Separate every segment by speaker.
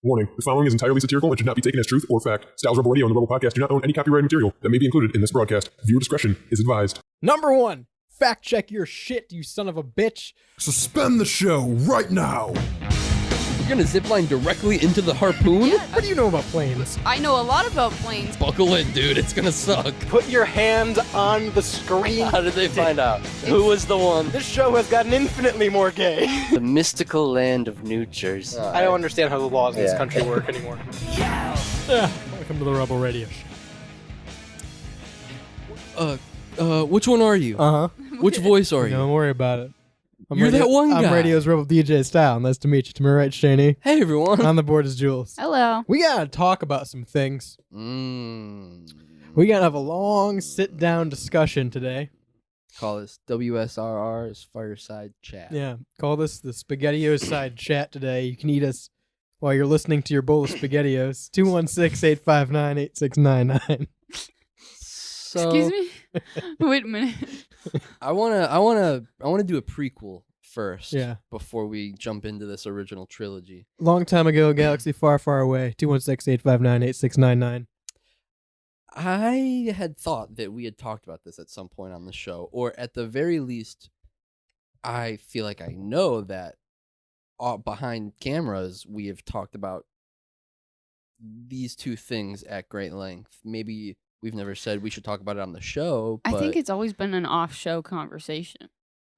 Speaker 1: Warning, the following is entirely satirical and should not be taken as truth or fact. Styles Rebel Radio and the Rebel Podcast do not own any copyrighted material that may be included in this broadcast. Viewer discretion is advised.
Speaker 2: Number 1, fact check your shit, you son of a bitch.
Speaker 3: Suspend the show right now.
Speaker 4: You're gonna zipline directly into the harpoon?
Speaker 5: Yeah.
Speaker 2: What do you know about planes?
Speaker 5: I know a lot about planes.
Speaker 4: Buckle in, dude. It's gonna suck.
Speaker 6: Put your hand on the screen.
Speaker 4: How did they find out? Who was the one?
Speaker 6: This show has gotten infinitely more gay.
Speaker 7: The mystical land of New Jersey.
Speaker 6: I don't understand how the laws in this country work anymore.
Speaker 2: Welcome to the Rebel Radio Show.
Speaker 4: Which one are you?
Speaker 2: Uh-huh.
Speaker 4: Which voice are you?
Speaker 2: Don't worry about it.
Speaker 4: You're that one guy.
Speaker 2: I'm Radio's Rebel DJ Style. Nice to meet you. To my right, Shani.
Speaker 4: Hey, everyone.
Speaker 2: On the board is Jules.
Speaker 5: Hello.
Speaker 2: We gotta talk about some things. We gotta have a long sit-down discussion today.
Speaker 4: Call this WSRR's Fireside Chat.
Speaker 2: Yeah, call this the SpaghettiOs side chat today. You can eat us while you're listening to your bowl of SpaghettiOs. 216-859-8699.
Speaker 4: So,
Speaker 5: Excuse me? Wait a minute.
Speaker 4: I wanna do a prequel first.
Speaker 2: Yeah.
Speaker 4: Before we jump into this original trilogy.
Speaker 2: Long time ago, galaxy far, far away. 216-859-8699.
Speaker 4: I had thought that we had talked about this at some point on the show, or at the very least, I feel like I know that behind cameras we have talked about these two things at great length. Maybe we've never said we should talk about it on the show, but
Speaker 5: I think it's always been an off-show conversation.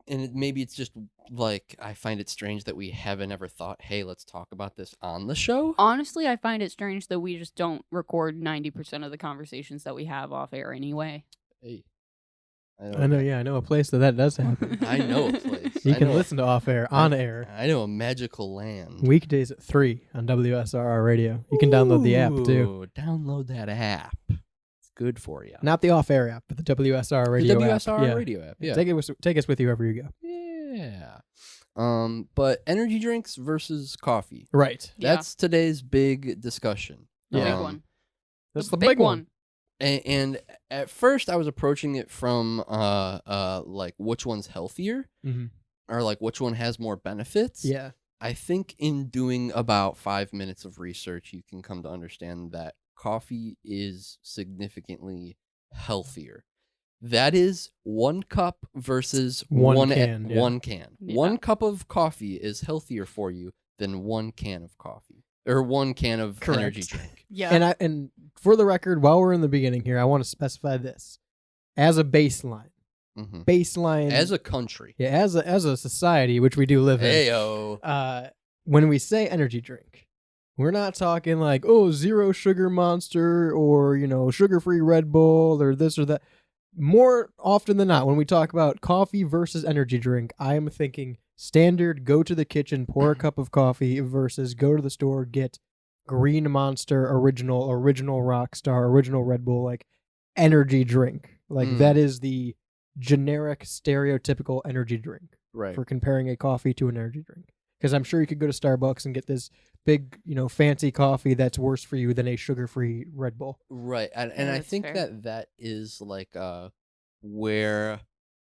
Speaker 4: and maybe it's just like I find it strange that we haven't ever thought, hey, let's talk about this on the show.
Speaker 5: Honestly, I find it strange that we just don't record 90% of the conversations that we have off air anyway.
Speaker 4: Hey,
Speaker 2: I know a place that does happen.
Speaker 4: I know a place.
Speaker 2: You
Speaker 4: I
Speaker 2: can
Speaker 4: know
Speaker 2: listen to off air, on air.
Speaker 4: I know a magical land.
Speaker 2: Weekdays at 3 on WSRR Radio. You can download the app too.
Speaker 4: Ooh, download that app. It's good for you.
Speaker 2: Not the off air app, but the WSRR Radio
Speaker 4: the
Speaker 2: app.
Speaker 4: WSR
Speaker 2: Yeah.
Speaker 4: radio app. Yeah.
Speaker 2: Take us with you wherever you go.
Speaker 4: Yeah. But energy drinks versus coffee.
Speaker 2: Right.
Speaker 5: Yeah.
Speaker 4: That's today's big discussion.
Speaker 5: The
Speaker 2: Yeah.
Speaker 5: big one.
Speaker 2: That's
Speaker 5: the
Speaker 2: the big one.
Speaker 4: And at first I was approaching it from like which one's healthier
Speaker 2: Mm-hmm.
Speaker 4: or like which one has more benefits.
Speaker 2: Yeah.
Speaker 4: I think in doing about 5 minutes of research, you can come to understand that coffee is significantly healthier. That is 1 cup versus
Speaker 2: One can, yeah.
Speaker 4: 1 can.
Speaker 5: Yeah.
Speaker 4: 1 cup of coffee is healthier for you than 1 can of coffee or 1 can of
Speaker 2: Correct.
Speaker 4: energy drink.
Speaker 5: Yeah.
Speaker 2: And for the record, while we're in the beginning here, I want to specify this as a baseline.
Speaker 4: Mhm.
Speaker 2: Baseline
Speaker 4: As a country.
Speaker 2: yeah, as a society, which we do live in.
Speaker 4: Heyo.
Speaker 2: When we say energy drink, we're not talking like, oh, zero sugar Monster or, sugar-free Red Bull or this or that. More often than not, when we talk about coffee versus energy drink, I am thinking standard, go to the kitchen, pour a cup of coffee versus go to the store, get Green Monster, original Rockstar, original Red Bull, like energy drink. Like that is the generic, stereotypical energy drink
Speaker 4: Right.
Speaker 2: for comparing a coffee to an energy drink. Because I'm sure you could go to Starbucks and get this big, fancy coffee that's worse for you than a sugar-free Red Bull.
Speaker 4: Right. And I
Speaker 5: that's
Speaker 4: think
Speaker 5: fair.
Speaker 4: that is like where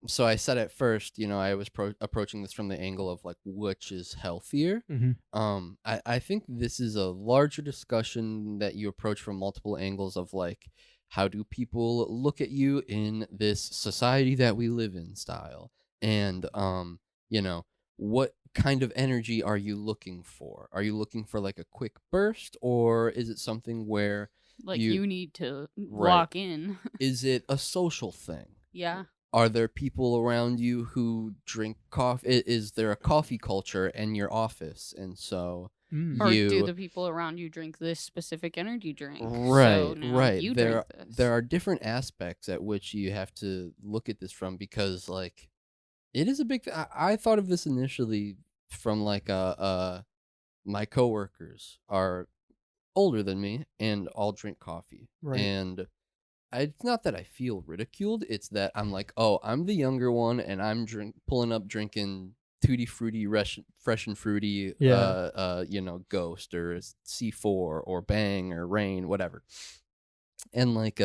Speaker 4: so I said at first, I was approaching this from the angle of like which is healthier.
Speaker 2: Mm-hmm.
Speaker 4: I think this is a larger discussion that you approach from multiple angles of like how do people look at you in this society that we live in style, and what kind of energy are you looking for? Are you looking for like a quick burst, or is it something where
Speaker 5: Like
Speaker 4: you-
Speaker 5: you need to
Speaker 4: Right.
Speaker 5: lock in.
Speaker 4: is it a social thing?
Speaker 5: Yeah.
Speaker 4: Are there people around you who drink coffee? Is there a coffee culture in your office? And so
Speaker 2: Mm.
Speaker 5: Or
Speaker 4: you
Speaker 5: do the people around you drink this specific energy drink?
Speaker 4: right,
Speaker 5: So now
Speaker 4: right.
Speaker 5: You
Speaker 4: There
Speaker 5: drink this.
Speaker 4: there are different aspects at which you have to look at this from, because like it is a big I thought of this initially from like my coworkers are older than me and all drink coffee.
Speaker 2: Right.
Speaker 4: And it's not that I feel ridiculed, it's that I'm like, oh, I'm the younger one and I'm pulling up drinking Tutti Frutti fresh and fruity Ghost or C4 or Bang or Rain, whatever. And like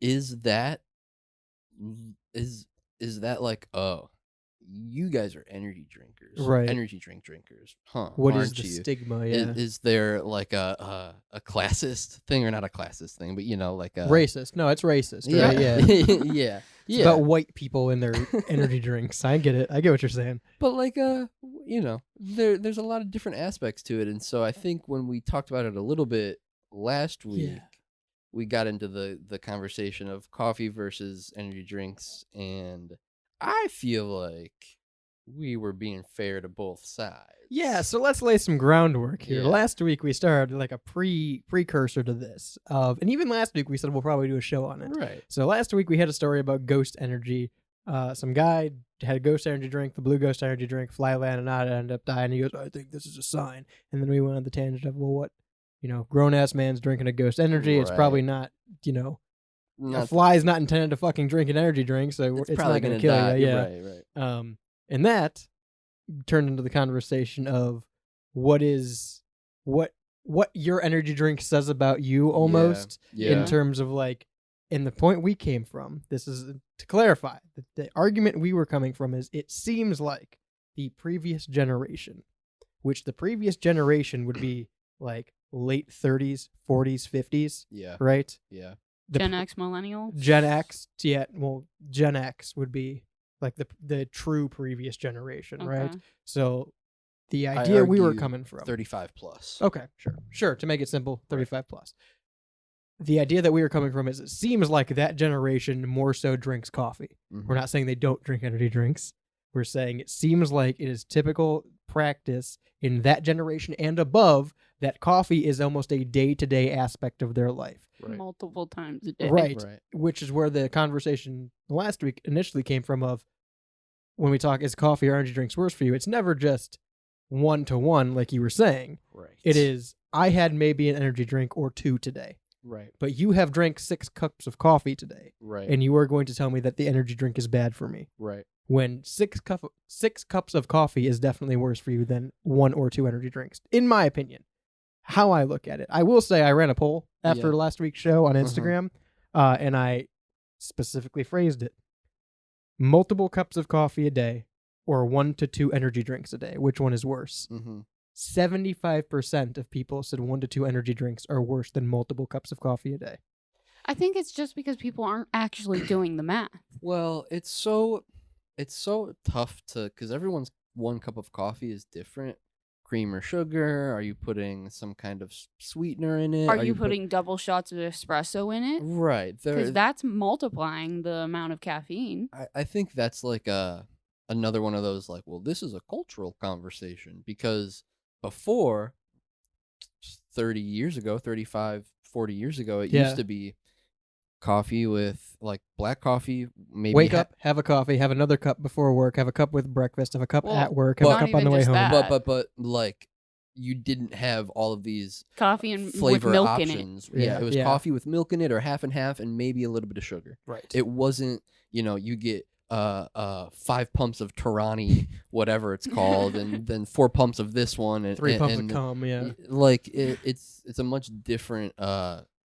Speaker 4: is that like, oh, you guys are energy drinkers,
Speaker 2: Right.
Speaker 4: Energy drink drinkers, huh?
Speaker 2: What is
Speaker 4: aren't
Speaker 2: the
Speaker 4: you?
Speaker 2: stigma? Yeah.
Speaker 4: Is there like a classist thing, or not a classist thing, but like a
Speaker 2: Racist. No, it's racist,
Speaker 4: Yeah,
Speaker 2: right? Yeah.
Speaker 4: yeah,
Speaker 2: It's about white people and their energy drinks. I get it. I get what you're saying.
Speaker 4: But there's a lot of different aspects to it, and so I think when we talked about it a little bit last week, we got into the conversation of coffee versus energy drinks, and I feel like we were being fair to both sides.
Speaker 2: Yeah, so let's lay some groundwork here.
Speaker 4: Yeah.
Speaker 2: Last week we started like a precursor to this and even last week we said we'll probably do a show on it.
Speaker 4: Right.
Speaker 2: So last week we had a story about ghost energy. Some guy had a ghost energy drink, the blue ghost energy drink, fly landed on it, ended up dying. He goes, I think this is a sign. And then we went on the tangent of, well, what, grown ass man's drinking a ghost energy. It's probably not, a fly's not intended to fucking drink an energy drink, so it's
Speaker 4: probably
Speaker 2: not going to
Speaker 4: gonna
Speaker 2: kill
Speaker 4: die.
Speaker 2: you. Yeah.
Speaker 4: Right.
Speaker 2: And that turned into the conversation of what your energy drink says about you almost
Speaker 4: Yeah.
Speaker 2: in terms of like, and the point we came from, this is to clarify, the argument we were coming from is it seems like the previous generation, which the previous generation would be like late 30s, 40s, 50s,
Speaker 4: Yeah.
Speaker 2: right?
Speaker 4: Yeah.
Speaker 5: Gen X millennials.
Speaker 2: Gen X, yeah, well, Gen X would be like the true previous generation, right?
Speaker 5: Okay.
Speaker 2: So the
Speaker 4: I
Speaker 2: idea we were
Speaker 4: argue
Speaker 2: coming from.
Speaker 4: 35 plus.
Speaker 2: Okay, sure. To make it simple, 35 plus. The idea that we were coming from is it seems like that generation more so drinks coffee.
Speaker 4: Mhm.
Speaker 2: We're not saying they don't drink energy drinks. We're saying it seems like it is typical practice in that generation and above that coffee is almost a day-to-day aspect of their life.
Speaker 4: Right.
Speaker 5: Multiple times a day.
Speaker 2: Right.
Speaker 4: Right.
Speaker 2: Which is where the conversation last week initially came from of when we talk, is coffee or energy drinks worse for you? It's never just one-to-one like you were saying.
Speaker 4: Right.
Speaker 2: It is, I had maybe an energy drink or two today,
Speaker 4: Right.
Speaker 2: but you have drank 6 cups of coffee today,
Speaker 4: Right.
Speaker 2: and you are going to tell me that the energy drink is bad for me.
Speaker 4: Right.
Speaker 2: When 6 cups of coffee is definitely worse for you than 1 or 2 energy drinks, in my opinion. How I look at it. I will say I ran a poll after
Speaker 4: Yeah.
Speaker 2: last week's show on Instagram, and I specifically phrased it. Multiple cups of coffee a day or 1 to 2 energy drinks a day. Which one is worse?
Speaker 4: Mm-hmm.
Speaker 2: 75% of people said 1 to 2 energy drinks are worse than multiple cups of coffee a day.
Speaker 5: I think it's just because people aren't actually doing the math.
Speaker 4: Well, it's so tough because everyone's 1 cup of coffee is different. Cream or sugar? Are you putting some kind of sweetener in it?
Speaker 5: Are you putting double shots of espresso in it?
Speaker 4: Right.
Speaker 5: Because that's multiplying the amount of caffeine.
Speaker 4: I think that's like another one of those like, well, this is a cultural conversation because before 30 years ago, 35, 40 years ago, it used to be coffee with like black coffee, maybe
Speaker 2: Wake up, have a coffee, have another cup before work, have a cup with breakfast, have a cup
Speaker 5: Well,
Speaker 2: at work, have a
Speaker 5: not
Speaker 2: cup on the
Speaker 5: even
Speaker 2: way
Speaker 5: just
Speaker 2: home.
Speaker 5: that.
Speaker 4: but like you didn't have all of these
Speaker 5: Coffee and
Speaker 4: flavor
Speaker 5: with milk
Speaker 4: options.
Speaker 5: in it.
Speaker 4: Yeah, it was
Speaker 2: Yeah.
Speaker 4: coffee with milk in it or half and half and maybe a little bit of sugar.
Speaker 2: Right.
Speaker 4: It wasn't, you get 5 pumps of Tarani, whatever it's called, and then 4 pumps of this one and
Speaker 2: 3 pumps
Speaker 4: and
Speaker 2: of cum, yeah.
Speaker 4: like it's a much different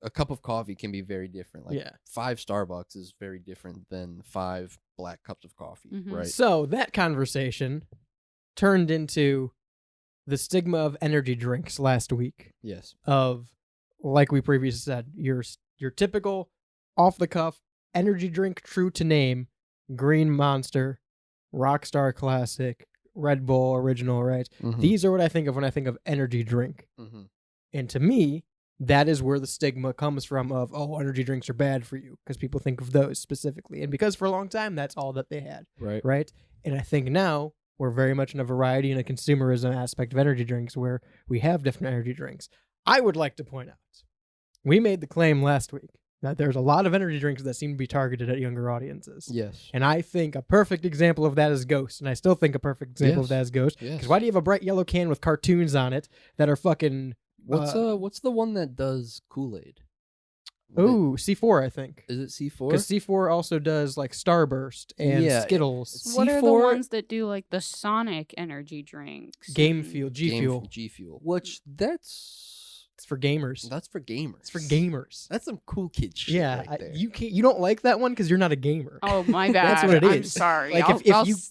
Speaker 4: a cup of coffee can be very different. Like
Speaker 2: Yeah.
Speaker 4: 5 Starbucks is very different than 5 black cups of coffee,
Speaker 5: Mhm.
Speaker 4: right?
Speaker 2: So that conversation turned into the stigma of energy drinks last week.
Speaker 4: Yes.
Speaker 2: Of, like we previously said, your typical off the cuff energy drink, true to name, Green Monster, Rockstar Classic, Red Bull Original, right?
Speaker 4: Mhm.
Speaker 2: These are what I think of when I think of energy drink.
Speaker 4: Mhm.
Speaker 2: And to me, that is where the stigma comes from of, oh, energy drinks are bad for you, because people think of those specifically. And because for a long time, that's all that they had,
Speaker 4: Right.
Speaker 2: right? And I think now we're very much in a variety and a consumerism aspect of energy drinks where we have different energy drinks. I would like to point out, we made the claim last week that there's a lot of energy drinks that seem to be targeted at younger audiences.
Speaker 4: Yes.
Speaker 2: And I think a perfect example of that is Ghost. And I still think a perfect example of
Speaker 4: Yes.
Speaker 2: that is Ghost.
Speaker 4: Yes.
Speaker 2: Because why do you have a bright yellow can with cartoons on it that are fucking...
Speaker 4: What's the one that does Kool-Aid?
Speaker 2: Ooh, C4, I think.
Speaker 4: Is it C4?
Speaker 2: Because C4 also does like Starburst and
Speaker 4: Yeah,
Speaker 2: Skittles.
Speaker 5: What are the
Speaker 4: C4
Speaker 5: ones that do like the Sonic energy drinks?
Speaker 2: Game
Speaker 5: and-
Speaker 2: Fuel, G Fuel.
Speaker 4: G Fuel. Which that's
Speaker 2: It's for gamers.
Speaker 4: That's for gamers.
Speaker 2: It's for gamers.
Speaker 4: That's some cool kid shit.
Speaker 2: Yeah,
Speaker 4: right there.
Speaker 2: you don't like that one because you're not a gamer.
Speaker 5: Oh my bad.
Speaker 2: That's what it
Speaker 5: I'm
Speaker 2: is.
Speaker 5: sorry.
Speaker 2: Like,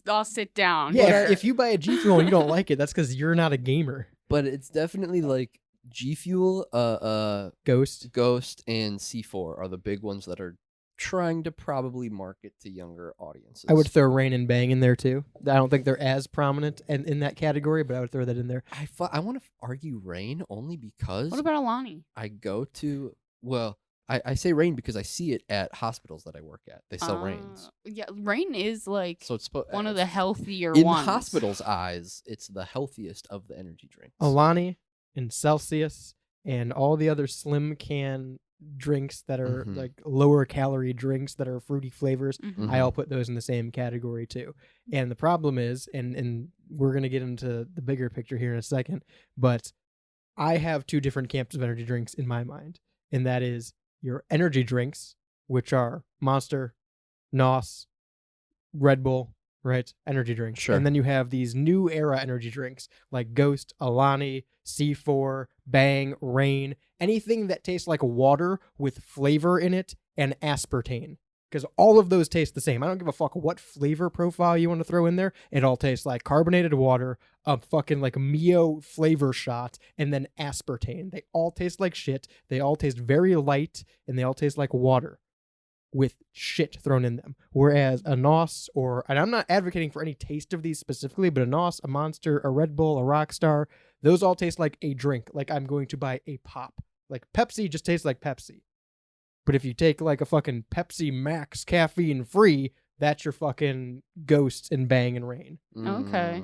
Speaker 5: I'll sit down.
Speaker 2: Yeah, if you buy a G Fuel and you don't like it, that's because you're not a gamer.
Speaker 4: But it's definitely like G Fuel,
Speaker 2: Ghost.
Speaker 4: Ghost, and C4 are the big ones that are trying to probably market to younger audiences.
Speaker 2: I would throw Rain and Bang in there too. I don't think they're as prominent in that category, but I would throw that in there.
Speaker 4: I want to argue Rain only because
Speaker 5: What about Alani?
Speaker 4: I go to I say Rain because I see it at hospitals that I work at. They sell Rains.
Speaker 5: Yeah, Rain is like
Speaker 4: So it's
Speaker 5: one of the healthier
Speaker 4: in
Speaker 5: ones.
Speaker 4: hospitals' eyes, it's the healthiest of the energy drinks.
Speaker 2: Alani and Celsius and all the other slim can drinks that are
Speaker 4: Mhm.
Speaker 2: like lower calorie drinks that are fruity flavors.
Speaker 5: Mhm.
Speaker 2: I all put those in the same category too. And the problem is, and we're gonna get into the bigger picture here in a second, but I have two different camps of energy drinks in my mind, and that is your energy drinks, which are Monster, NOS, Red Bull, right? Energy drinks.
Speaker 4: Sure.
Speaker 2: And then you have these new era energy drinks like Ghost, Alani, C4, Bang, Rain, anything that tastes like water with flavor in it and aspartame. Because all of those taste the same. I don't give a fuck what flavor profile you want to throw in there. It all tastes like carbonated water, a fucking like Mio flavor shot, and then aspartame. They all taste like shit. They all taste very light, and they all taste like water with shit thrown in them. Whereas a NOS and I'm not advocating for any taste of these specifically, but a NOS, a Monster, a Red Bull, a Rockstar, those all taste like a drink. Like I'm going to buy a pop. Like Pepsi just tastes like Pepsi. But if you take like a fucking Pepsi Max caffeine free, that's your fucking Ghosts and Bang and Rain.
Speaker 5: Okay.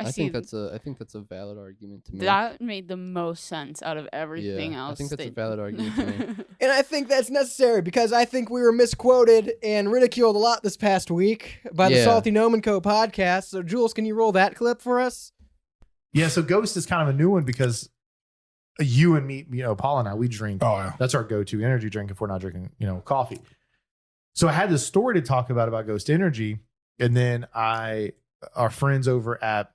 Speaker 4: I think that's a valid argument to me.
Speaker 5: That made the most sense out of everything else.
Speaker 4: I think that's a valid argument to me.
Speaker 2: And I think that's necessary because I think we were misquoted and ridiculed a lot this past week by the
Speaker 4: Yeah.
Speaker 2: Saltygnome Co podcast. So Jules, can you roll that clip for us?
Speaker 8: Yeah, so Ghost is kind of a new one because you and me, Paul and I, we drink.
Speaker 3: Oh, yeah.
Speaker 8: That's our go-to energy drink if we're not drinking, coffee. So I had this story to talk about Ghost Energy, and then our friends over at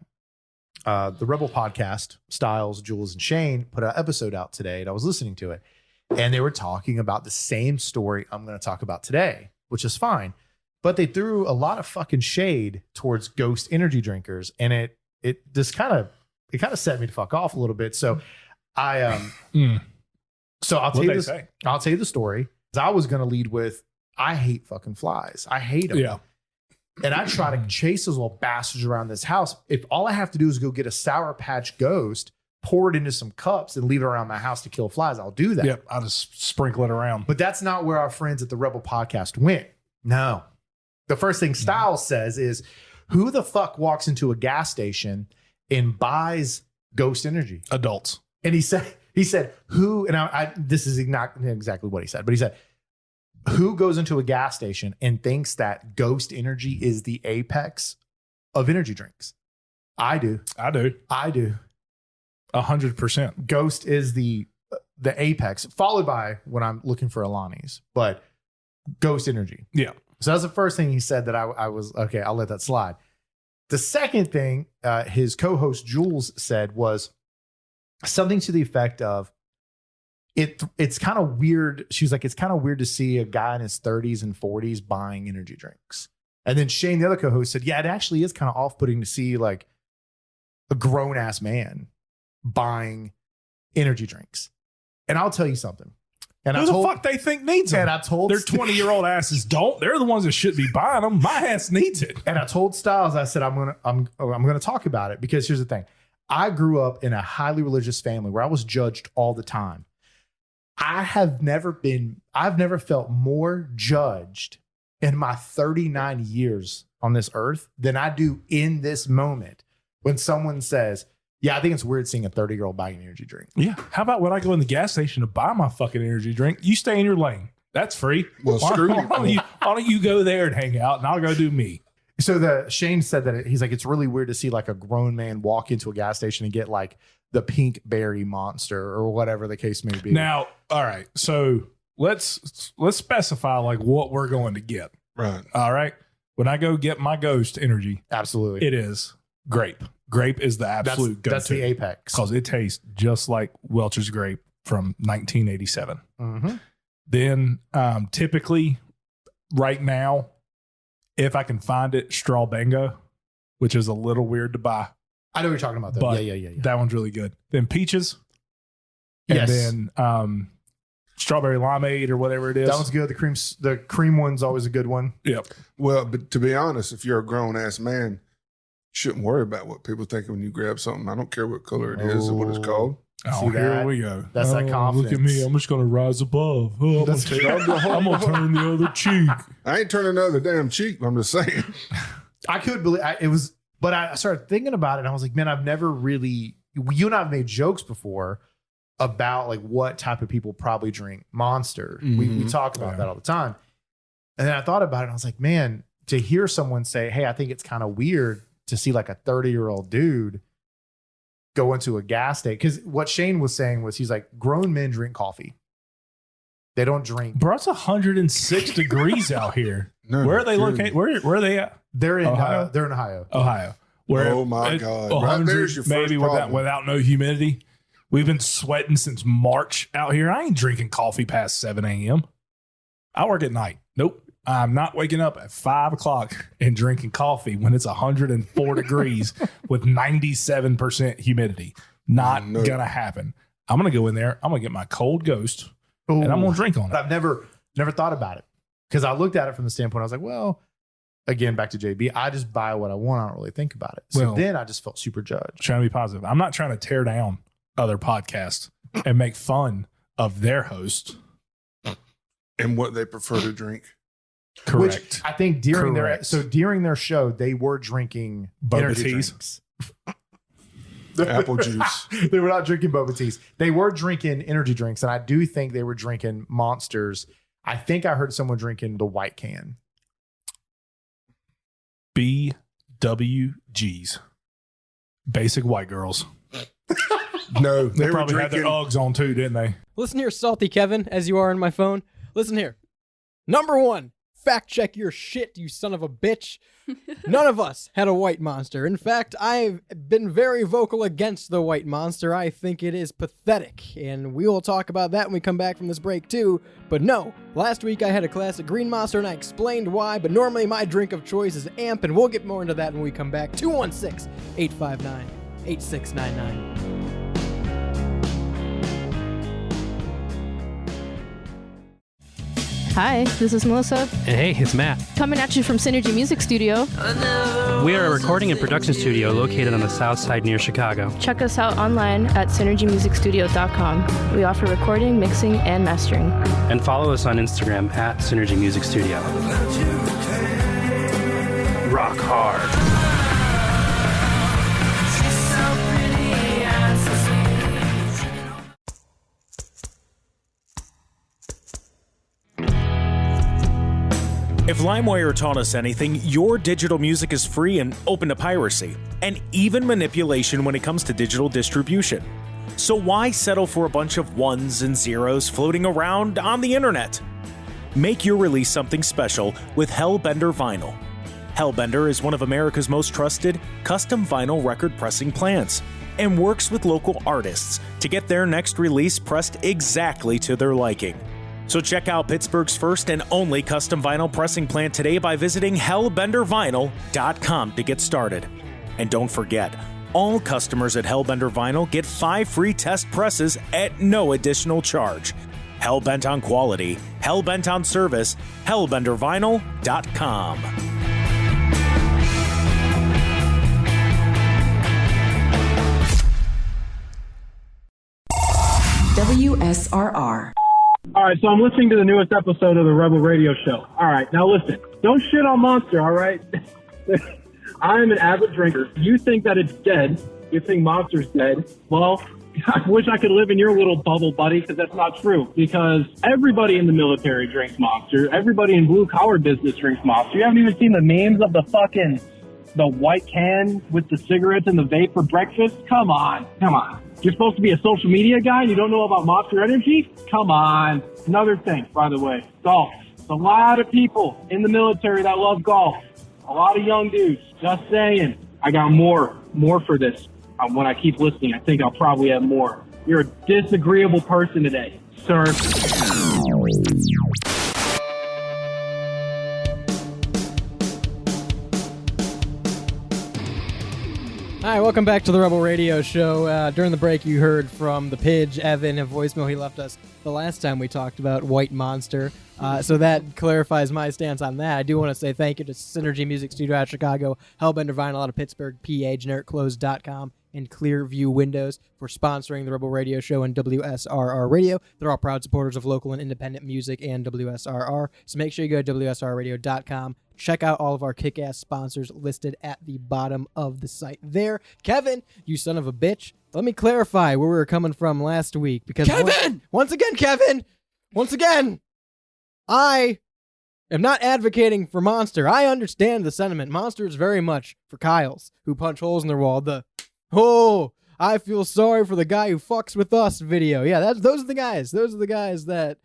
Speaker 8: the Rebel podcast, Styles, Jules, and Shane, put an episode out today, and I was listening to it, and they were talking about the same story I'm going to talk about today, which is fine, but they threw a lot of fucking shade towards Ghost energy drinkers, and it kind of set me to fuck off a little bit. So so I'll tell you this. I'll tell you the story. I was going to lead with, I hate fucking flies. I hate them.
Speaker 3: Yeah.
Speaker 8: And I try to chase those little bastards around this house. If all I have to do is go get a Sour Patch Ghost, pour it into some cups, and leave it around my house to kill flies, I'll do that.
Speaker 3: Yep. I'll just sprinkle it around.
Speaker 8: But that's not where our friends at the Rebel podcast went. No. The first thing Styles says is, who the fuck walks into a gas station and buys Ghost Energy?
Speaker 3: Adults.
Speaker 8: And he said, who, and this is not exactly what he said, but he said, who goes into a gas station and thinks that Ghost Energy is the apex of energy drinks? I do.
Speaker 3: 100%.
Speaker 8: Ghost is the apex, followed by when I'm looking for Alani's, but Ghost Energy.
Speaker 3: Yeah.
Speaker 8: So that's the first thing he said that I was, okay, I'll let that slide. The second thing his co-host Jules said was something to the effect of, it's kind of weird. She was like, it's kind of weird to see a guy in his 30s and 40s buying energy drinks. And then Shane, the other co-host, said, yeah, it actually is kind of off-putting to see like a grown-ass man buying energy drinks. And I'll tell you something. And
Speaker 3: Who the fuck they think needs them?
Speaker 8: And I told
Speaker 3: their 20-year-old asses don't. They're the ones that should be buying them. My ass needs it.
Speaker 8: And I told Styles, I said, I'm gonna talk about it, because here's the thing. I grew up in a highly religious family where I was judged all the time. I've never felt more judged in my 39 years on this earth than I do in this moment when someone says, yeah, I think it's weird seeing a 30-year-old buying an energy drink.
Speaker 3: Yeah. How about when I go in the gas station to buy my fucking energy drink? You stay in your lane. That's free.
Speaker 1: Well, screw you.
Speaker 3: Why don't you go there and hang out, and I'll go do me.
Speaker 8: So Shane said that he's like, it's really weird to see like a grown man walk into a gas station and get like the pink berry Monster or whatever the case may be.
Speaker 3: Now, all right. So let's specify like what we're going to get.
Speaker 1: Right.
Speaker 3: All right. When I go get my Ghost Energy,
Speaker 8: Absolutely.
Speaker 3: it is grape. Grape is the absolute go-to.
Speaker 8: That's the apex.
Speaker 3: Because it tastes just like Welch's Grape from 1987.
Speaker 8: Mm-hmm.
Speaker 3: Then typically right now, if I can find it, Straw Bango, which is a little weird to buy.
Speaker 8: I know what you're talking about, though.
Speaker 3: But
Speaker 8: Yeah.
Speaker 3: that one's really good. Then Peaches. And
Speaker 8: Yes.
Speaker 3: then Strawberry Limeade or whatever it is.
Speaker 8: That one's good. The cream one's always a good one.
Speaker 3: Yep.
Speaker 9: Well, but to be honest, if you're a grown ass man, you shouldn't worry about what people think when you grab something. I don't care what color it is or what it's called.
Speaker 3: Oh,
Speaker 8: See
Speaker 3: here
Speaker 8: that?
Speaker 3: we go.
Speaker 8: That's that
Speaker 3: Look at
Speaker 8: confidence.
Speaker 3: me. I'm just going to rise above. Oh, I'm going to turn the other cheek.
Speaker 9: I ain't turning the other damn cheek. I'm just saying.
Speaker 8: I could believe it was, but I started thinking about it and I was like, man, I've never really, you and I have made jokes before about like what type of people probably drink Monster. We talk about that all the time. And then I thought about it and I was like, man, to hear someone say, hey, I think it's kind of weird to see like a 30-year-old dude go into a gas station. Because what Shane was saying was he's like, grown men drink coffee. They don't drink.
Speaker 3: Bro, it's 106 degrees out here.
Speaker 9: No,
Speaker 3: Where are they
Speaker 9: dude.
Speaker 3: located? Where are they at?
Speaker 8: They're in
Speaker 3: Ohio?
Speaker 8: They're in Ohio.
Speaker 3: Ohio. Where
Speaker 9: Oh, my God. Right
Speaker 3: 100
Speaker 9: there's your first
Speaker 3: maybe
Speaker 9: problem.
Speaker 3: without no humidity. We've been sweating since March out here. I ain't drinking coffee past 7 a.m. I work at night. Nope. I'm not waking up at 5 o'clock and drinking coffee when it's 104 degrees with 97% humidity. Not going to happen. I'm going to go in there. I'm going to get my cold Ghost and I'm going to drink on it.
Speaker 8: I've never thought about it because I looked at it from the standpoint. I was like, well, again, back to JB, I just buy what I want. I don't really think about it. So
Speaker 3: Well,
Speaker 8: then I just felt super judged.
Speaker 3: Trying to be positive. I'm not trying to tear down other podcasts and make fun of their host.
Speaker 9: And what they prefer to drink.
Speaker 3: Correct.
Speaker 8: Which I think during
Speaker 3: Correct.
Speaker 8: during their show, they were drinking
Speaker 3: Boba
Speaker 8: energy
Speaker 3: teas.
Speaker 8: drinks.
Speaker 9: Apple juice.
Speaker 8: They were not drinking boba teas. They were drinking energy drinks. And I do think they were drinking Monsters. I think I heard someone drinking the white can.
Speaker 3: BWGs. Basic white girls.
Speaker 9: No,
Speaker 3: They
Speaker 9: they were
Speaker 3: probably had their
Speaker 9: drinking.
Speaker 3: Uggs on too, didn't they?
Speaker 2: Listen here, Salty Kevin, as you are in my phone. Listen here. Number one, fact check your shit, you son of a bitch. None of us had a white monster. In fact, I've been very vocal against the white monster. I think it is pathetic, and we will talk about that when we come back from this break too. But no, last week I had a classic green monster and I explained why, but normally my drink of choice is Amp, and we'll get more into that when we come back. 216-859-8699.
Speaker 10: Hi, this is Melissa,
Speaker 11: Hey, it's Matt.
Speaker 10: coming at you from Synergy Music Studio.
Speaker 11: We are a recording and production studio located on the south side near Chicago.
Speaker 10: Check us out online at synergymusicstudio.com. We offer recording, mixing, and mastering.
Speaker 11: And follow us on Instagram at Synergy Music Studio. Rock hard.
Speaker 12: If LimeWire taught us anything, your digital music is free and open to piracy, and even manipulation when it comes to digital distribution. So why settle for a bunch of ones and zeros floating around on the internet? Make your release something special with Hellbender Vinyl. Hellbender is one of America's most trusted custom vinyl record pressing plants and works with local artists to get their next release pressed exactly to their liking. So check out Pittsburgh's first and only custom vinyl pressing plant today by visiting hellbendervinyl.com to get started. And don't forget, all customers at Hellbender Vinyl get 5 free test presses at no additional charge. Hellbent on quality, hellbent on service, hellbendervinyl.com.
Speaker 13: WSRR.
Speaker 14: All right, so I'm listening to the newest episode of the Rebel Radio Show. All right, now listen. Don't shit on Monster, all right? I am an avid drinker. You think that it's dead. You think Monster's dead. Well, I wish I could live in your little bubble, buddy, because that's not true. Because everybody in the military drinks Monster. Everybody in blue-collar business drinks Monster. You haven't even seen the memes of the white can with the cigarettes and the vape for breakfast? Come on. You're supposed to be a social media guy and you don't know about Monster Energy? Come on. Another thing, by the way, golf. There's a lot of people in the military that love golf. A lot of young dudes. Just saying. I got more more for this. When I keep listening, I think I'll probably have more. You're a disagreeable person today, sir.
Speaker 2: Hi, welcome back to the Rebel Radio Show. During the break, you heard from the Pidge, Evan, a voicemail he left us the last time we talked about White Monster. So that clarifies my stance on that. I do want to say thank you to Synergy Music Studio out of Chicago, Hellbender Vinyl out of Pittsburgh, PA, GenericClothes.com, and Clearview Windows for sponsoring the Rebel Radio Show and WSRR Radio. They're all proud supporters of local and independent music and WSRR. So make sure you go to WSRRadio.com. Check out all of our kick-ass sponsors listed at the bottom of the site there. Kevin, you son of a bitch. Let me clarify where we were coming from last week. Because
Speaker 4: Kevin!
Speaker 2: Once again, I am not advocating for Monster. I understand the sentiment. Monster is very much for Kyles who punch holes in their wall. I feel sorry for the guy who fucks with us video. Yeah, those are the guys. Those are the guys that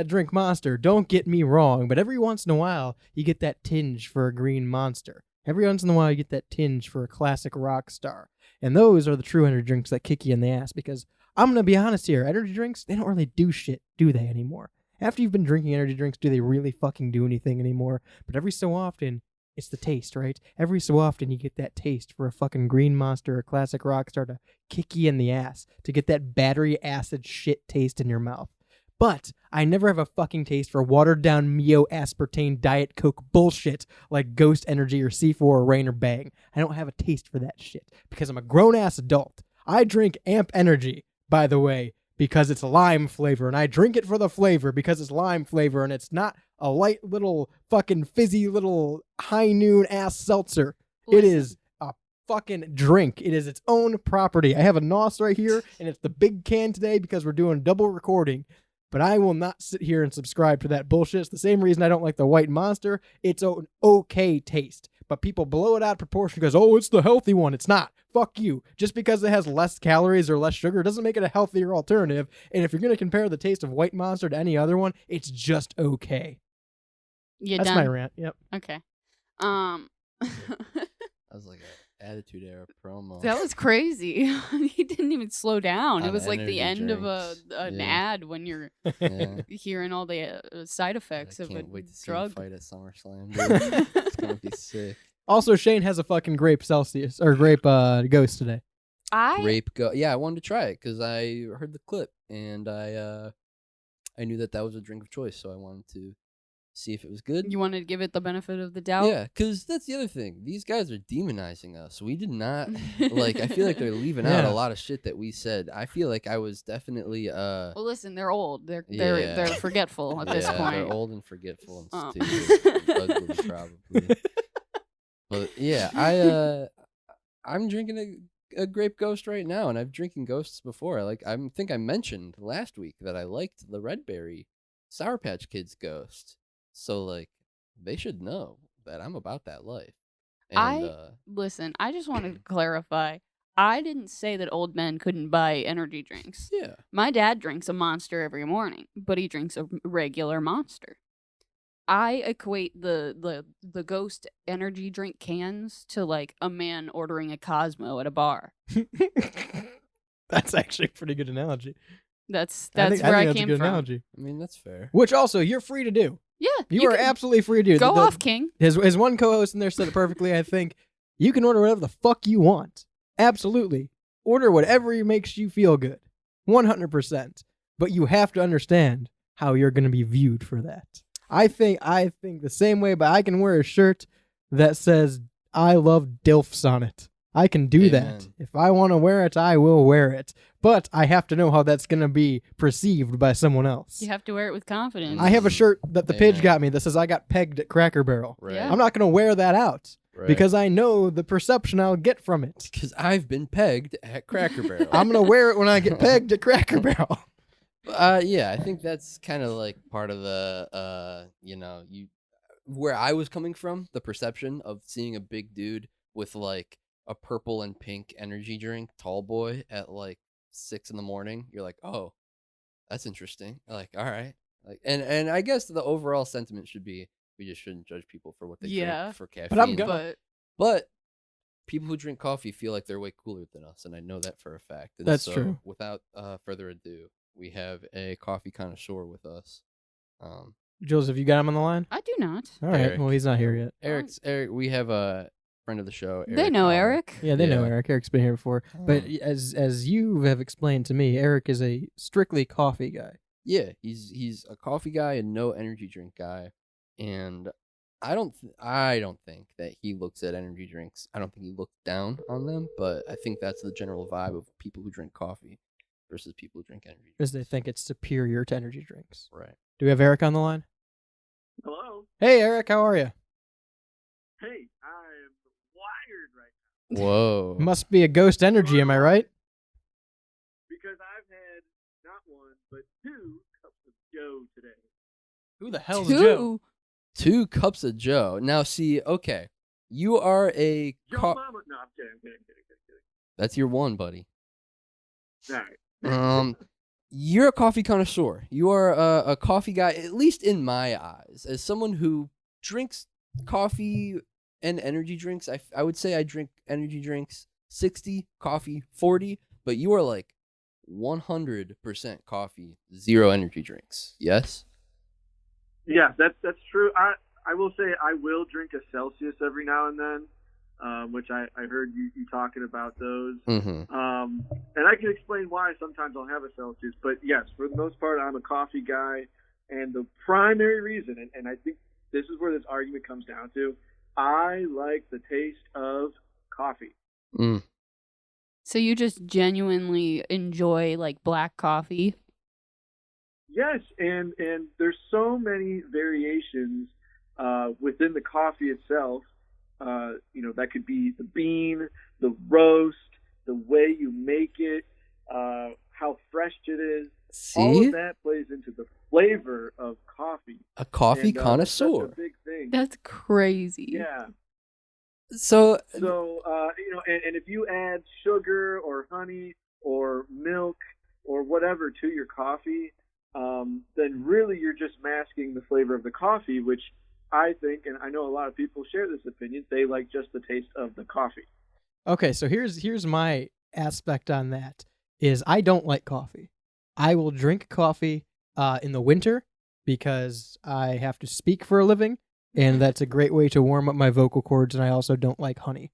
Speaker 2: drink Monster. Don't get me wrong, but every once in a while, you get that tinge for a green Monster. Every once in a while, you get that tinge for a classic rock star. And those are the true energy drinks that kick you in the ass, because I'm going to be honest here. Energy drinks, they don't really do shit, do they, anymore? After you've been drinking energy drinks, do they really fucking do anything anymore? But every so often, it's the taste, right? Every so often, you get that taste for a fucking green Monster or classic rock star to kick you in the ass, to get that battery acid shit taste in your mouth. But I never have a fucking taste for watered-down Mio aspartame Diet Coke bullshit like Ghost Energy or C4 or Rain or Bang. I don't have a taste for that shit because I'm a grown-ass adult. I drink Amp Energy, by the way, because it's lime flavor, and I drink it for the flavor because it's lime flavor, and it's not a light little fucking fizzy little high noon ass seltzer. It is a fucking drink. It is its own property. I have a NOS right here, and it's the big can today because we're doing double recording. But I will not sit here and subscribe to that bullshit. It's the same reason I don't like the White Monster. It's an okay taste. But people blow it out of proportion because, oh, it's the healthy one. It's not. Fuck you. Just because it has less calories or less sugar doesn't make it a healthier alternative. And if you're going to compare the taste of White Monster to any other one, it's just okay. That's my rant. Yep.
Speaker 5: Okay.
Speaker 4: That was like an Attitude Era promo.
Speaker 5: That was crazy. He didn't even slow down. It was like the end
Speaker 4: drinks.
Speaker 5: of an ad when you're hearing all the side effects of a
Speaker 4: can't wait to see
Speaker 5: drug.
Speaker 4: him fight at SummerSlam. Dude. It's gonna be sick.
Speaker 2: Also, Shane has a fucking grape Celsius or grape Ghost today.
Speaker 4: Yeah, I wanted to try it because I heard the clip and I knew that was a drink of choice, so I wanted to see if it was good.
Speaker 5: You wanted to give it the benefit of the doubt?
Speaker 4: Yeah, because that's the other thing. These guys are demonizing us. We did not, I feel like they're leaving out a lot of shit that we said. I feel like I was definitely,
Speaker 5: Well, listen, they're old. They're forgetful at this point.
Speaker 4: They're old and forgetful and stupid. And ugly, probably. But yeah, I'm drinking a grape Ghost right now, and I've drinking Ghosts before. I think I mentioned last week that I liked the Red Berry Sour Patch Kids Ghost. So, they should know that I'm about that life. And,
Speaker 5: listen, I just wanted to clarify. I didn't say that old men couldn't buy energy drinks.
Speaker 4: Yeah. My
Speaker 5: My dad drinks a Monster every morning, but he drinks a regular Monster. I equate the Ghost energy drink cans to, a man ordering a Cosmo at a bar.
Speaker 2: That's actually a pretty good analogy.
Speaker 5: That's
Speaker 2: I
Speaker 5: where
Speaker 2: think
Speaker 5: I
Speaker 2: that's
Speaker 5: came
Speaker 2: a good
Speaker 5: from.
Speaker 2: analogy.
Speaker 4: I mean, that's fair.
Speaker 2: Which also, you're free to do.
Speaker 5: Yeah.
Speaker 2: You are
Speaker 5: can
Speaker 2: absolutely free to do.
Speaker 5: Go off, King.
Speaker 2: His one co-host in there said it perfectly, I think. You can order whatever the fuck you want. Absolutely. Order whatever makes you feel good. 100%. But you have to understand how you're going to be viewed for that. I think the same way, but I can wear a shirt that says, I love DILFs on it. I can do that. If I want to wear it, I will wear it. But I have to know how that's going to be perceived by someone else.
Speaker 5: You have to wear it with confidence.
Speaker 2: I have a shirt that the Pidge got me that says I got pegged at Cracker Barrel.
Speaker 4: Right.
Speaker 5: Yeah.
Speaker 2: I'm not going to wear that out
Speaker 4: Right.
Speaker 2: because I know the perception I'll get from it.
Speaker 4: Because I've been pegged at Cracker Barrel.
Speaker 2: I'm going to wear it when I get pegged at Cracker Barrel.
Speaker 4: Yeah, I think that's kind of part of the, where I was coming from, the perception of seeing a big dude with a purple and pink energy drink, tall boy at 6 a.m. You're like, oh, that's interesting. All right. And I guess the overall sentiment should be we just shouldn't judge people for what they drink for caffeine.
Speaker 2: But I'm gonna.
Speaker 4: But people who drink coffee feel like they're way cooler than us, and I know that for a fact. And
Speaker 2: That's
Speaker 4: so,
Speaker 2: true.
Speaker 4: Without further ado, we have a coffee connoisseur with us.
Speaker 2: Jules, have you got him on the line?
Speaker 5: I do not.
Speaker 2: All right.
Speaker 4: Eric.
Speaker 2: Well, he's not here yet.
Speaker 4: Eric. We have a friend of the show. Eric
Speaker 5: They know
Speaker 4: Howard.
Speaker 5: Eric.
Speaker 2: Yeah, they know Eric. Eric's been here before. But as you have explained to me, Eric is a strictly coffee guy.
Speaker 4: Yeah, he's a coffee guy and no energy drink guy, and I don't think that he looks at energy drinks. I don't think he looks down on them, but I think that's the general vibe of people who drink coffee versus people who drink energy drinks.
Speaker 2: Because they think it's superior to energy drinks.
Speaker 4: Right.
Speaker 2: Do we have Eric on the line?
Speaker 14: Hello.
Speaker 2: Hey, Eric, how are you?
Speaker 14: Hey, I'm wired right now.
Speaker 4: Whoa.
Speaker 2: Must be a ghost energy, am I right?
Speaker 14: Because I've had not one, but 2 cups of Joe today.
Speaker 2: Who the hell's
Speaker 5: Two?
Speaker 2: Joe?
Speaker 4: 2 cups of Joe. Now, see, okay, you are a
Speaker 14: Joe Mama. No, I'm kidding.
Speaker 4: That's your one, buddy.
Speaker 14: All right.
Speaker 4: You're a coffee connoisseur. You are a coffee guy, at least in my eyes. As someone who drinks coffee and energy drinks, I would say I drink energy drinks 60, coffee 40, but you are like 100% coffee, 0 energy drinks. Yes?
Speaker 14: Yeah, that's true. I will say I will drink a Celsius every now and then, which I heard you talking about those.
Speaker 4: Mm-hmm.
Speaker 14: And I can explain why sometimes I'll have a Celsius. But yes, for the most part, I'm a coffee guy. And the primary reason, and I think this is where this argument comes down to, I like the taste of coffee.
Speaker 4: Mm.
Speaker 5: So you just genuinely enjoy like black coffee?
Speaker 14: Yes, and there's so many variations within the coffee itself. That could be the bean, the roast, the way you make it, how fresh it is.
Speaker 4: See?
Speaker 14: All of that plays into the flavor of coffee.
Speaker 4: A coffee
Speaker 14: And,
Speaker 4: connoisseur.
Speaker 14: That's a big thing.
Speaker 5: That's crazy.
Speaker 14: Yeah.
Speaker 4: So
Speaker 14: and if you add sugar or honey or milk or whatever to your coffee, then really you're just masking the flavor of the coffee, which I think, and I know a lot of people share this opinion, they like just the taste of the coffee.
Speaker 2: Okay, so here's my aspect on that, is I don't like coffee. I will drink coffee in the winter because I have to speak for a living, and that's a great way to warm up my vocal cords, and I also don't like honey,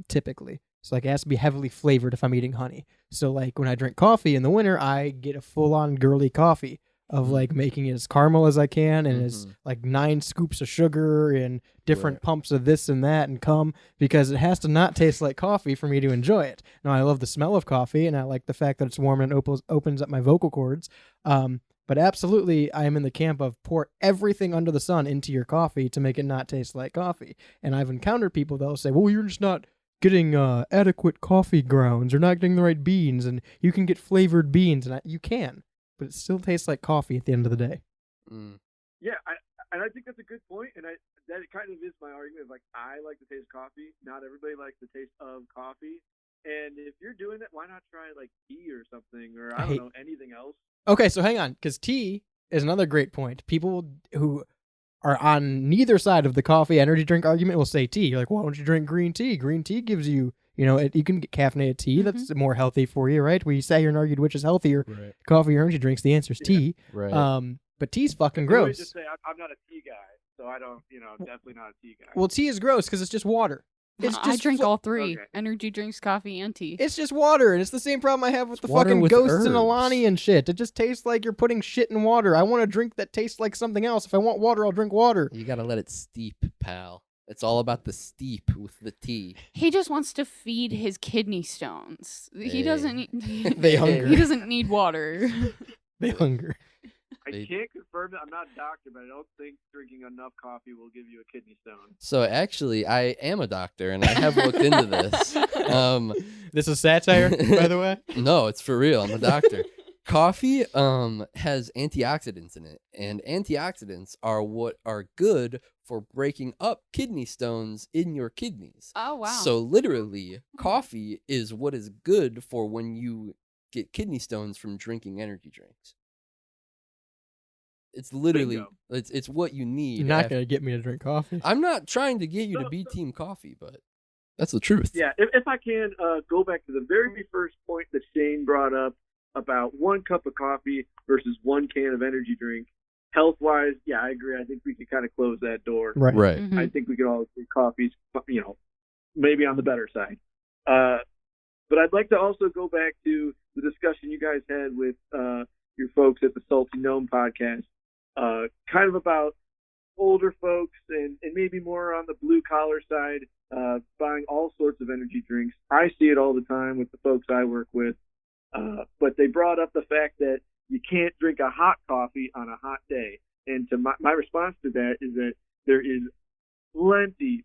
Speaker 2: typically. So like it has to be heavily flavored if I'm eating honey. So like when I drink coffee in the winter, I get a full-on girly coffee of like making it as caramel as I can, and as like 9 scoops of sugar and different pumps of this and that and cum, because it has to not taste like coffee for me to enjoy it. Now I love the smell of coffee, and I like the fact that it's warm and opens up my vocal cords. But absolutely, I am in the camp of pour everything under the sun into your coffee to make it not taste like coffee. And I've encountered people that will say, well, you're just not getting adequate coffee grounds, or not getting the right beans, and you can get flavored beans, and you can. But it still tastes like coffee at the end of the day.
Speaker 4: Mm.
Speaker 14: Yeah, I think that's a good point, and that kind of is my argument. Like, I like the taste of coffee. Not everybody likes the taste of coffee, and if you're doing that, why not try like tea or something, or I don't know, anything else?
Speaker 2: Okay, so hang on, because tea is another great point. People who are on neither side of the coffee energy drink argument will say tea. You're like, why don't you drink green tea? Green tea gives you, you can get caffeinated tea. That's more healthy for you, right? We sat here and argued which is healthier, coffee or energy drinks. The answer is tea.
Speaker 4: Right.
Speaker 2: But tea's fucking
Speaker 14: I
Speaker 2: gross.
Speaker 14: just say I'm not a tea guy, so I don't, definitely not a tea guy.
Speaker 2: Well, tea is gross because it's just water. It's just
Speaker 5: I drink all 3. Okay. Energy drinks, coffee, and tea.
Speaker 2: It's just water, and it's the same problem I have with the
Speaker 4: water
Speaker 2: fucking
Speaker 4: with
Speaker 2: ghosts
Speaker 4: herbs.
Speaker 2: and Alani and shit. It just tastes like you're putting shit in water. I want a drink that tastes like something else. If I want water, I'll drink water.
Speaker 4: You gotta let it steep, pal. It's all about the steep with the tea.
Speaker 5: He just wants to feed his kidney stones. He doesn't.
Speaker 2: They hunger.
Speaker 5: He doesn't need water.
Speaker 2: They hunger.
Speaker 14: I can't confirm that. I'm not a doctor, but I don't think drinking enough coffee will give you a kidney stone.
Speaker 4: So actually, I am a doctor, and I have looked into this.
Speaker 2: This is satire, by the way?
Speaker 4: No, it's for real. I'm a doctor. Coffee has antioxidants in it, and antioxidants are what are good for breaking up kidney stones in your kidneys.
Speaker 5: Oh, wow.
Speaker 4: So literally, coffee is what is good for when you get kidney stones from drinking energy drinks. It's literally, it's what you need.
Speaker 2: You're not going to get me to drink coffee.
Speaker 4: I'm not trying to get you to be team coffee, but That's the truth.
Speaker 15: Yeah, if I can go back to the very first point that Shane brought up about 1 cup of coffee versus 1 can of energy drink. Health-wise, yeah, I agree. I think we could kind of close that door.
Speaker 2: Right.
Speaker 4: Right.
Speaker 15: I think we could all agree coffee's, maybe on the better side. But I'd like to also go back to the discussion you guys had with your folks at the Saltygnome podcast, kind of about older folks and maybe more on the blue-collar side, buying all sorts of energy drinks. I see it all the time with the folks I work with. But they brought up the fact that you can't drink a hot coffee on a hot day. And to my response to that is that there is plenty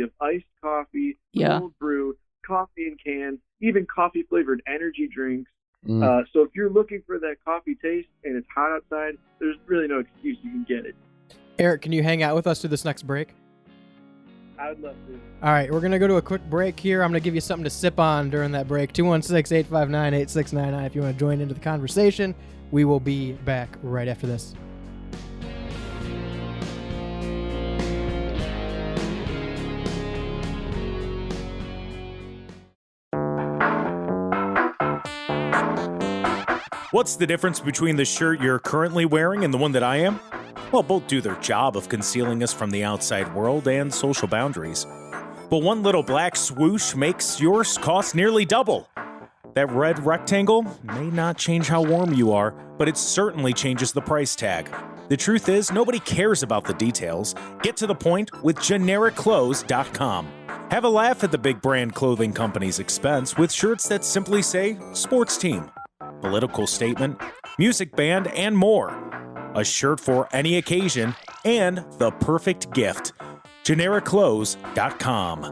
Speaker 15: of iced coffee, cold brew, coffee in cans, even coffee-flavored energy drinks. So if you're looking for that coffee taste and it's hot outside, there's really no excuse you can get it.
Speaker 2: Eric, can you hang out with us through this next break?
Speaker 15: I would love to.
Speaker 2: All right, we're going to go to a quick break here. I'm going to give you something to sip on during that break. 216-859-8699 if you want to join into the conversation. We will be back right after this.
Speaker 12: What's the difference between the shirt you're currently wearing and the one that I am? Well, both do their job of concealing us from the outside world and social boundaries. But one little black swoosh makes yours cost nearly double. That red rectangle may not change how warm you are, but it certainly changes the price tag. The truth is, nobody cares about the details. Get to the point with GenericClothes.com. Have a laugh at the big brand clothing company's expense with shirts that simply say sports team, political statement, music band, and more. A shirt for any occasion and the perfect gift. GenericClothes.com.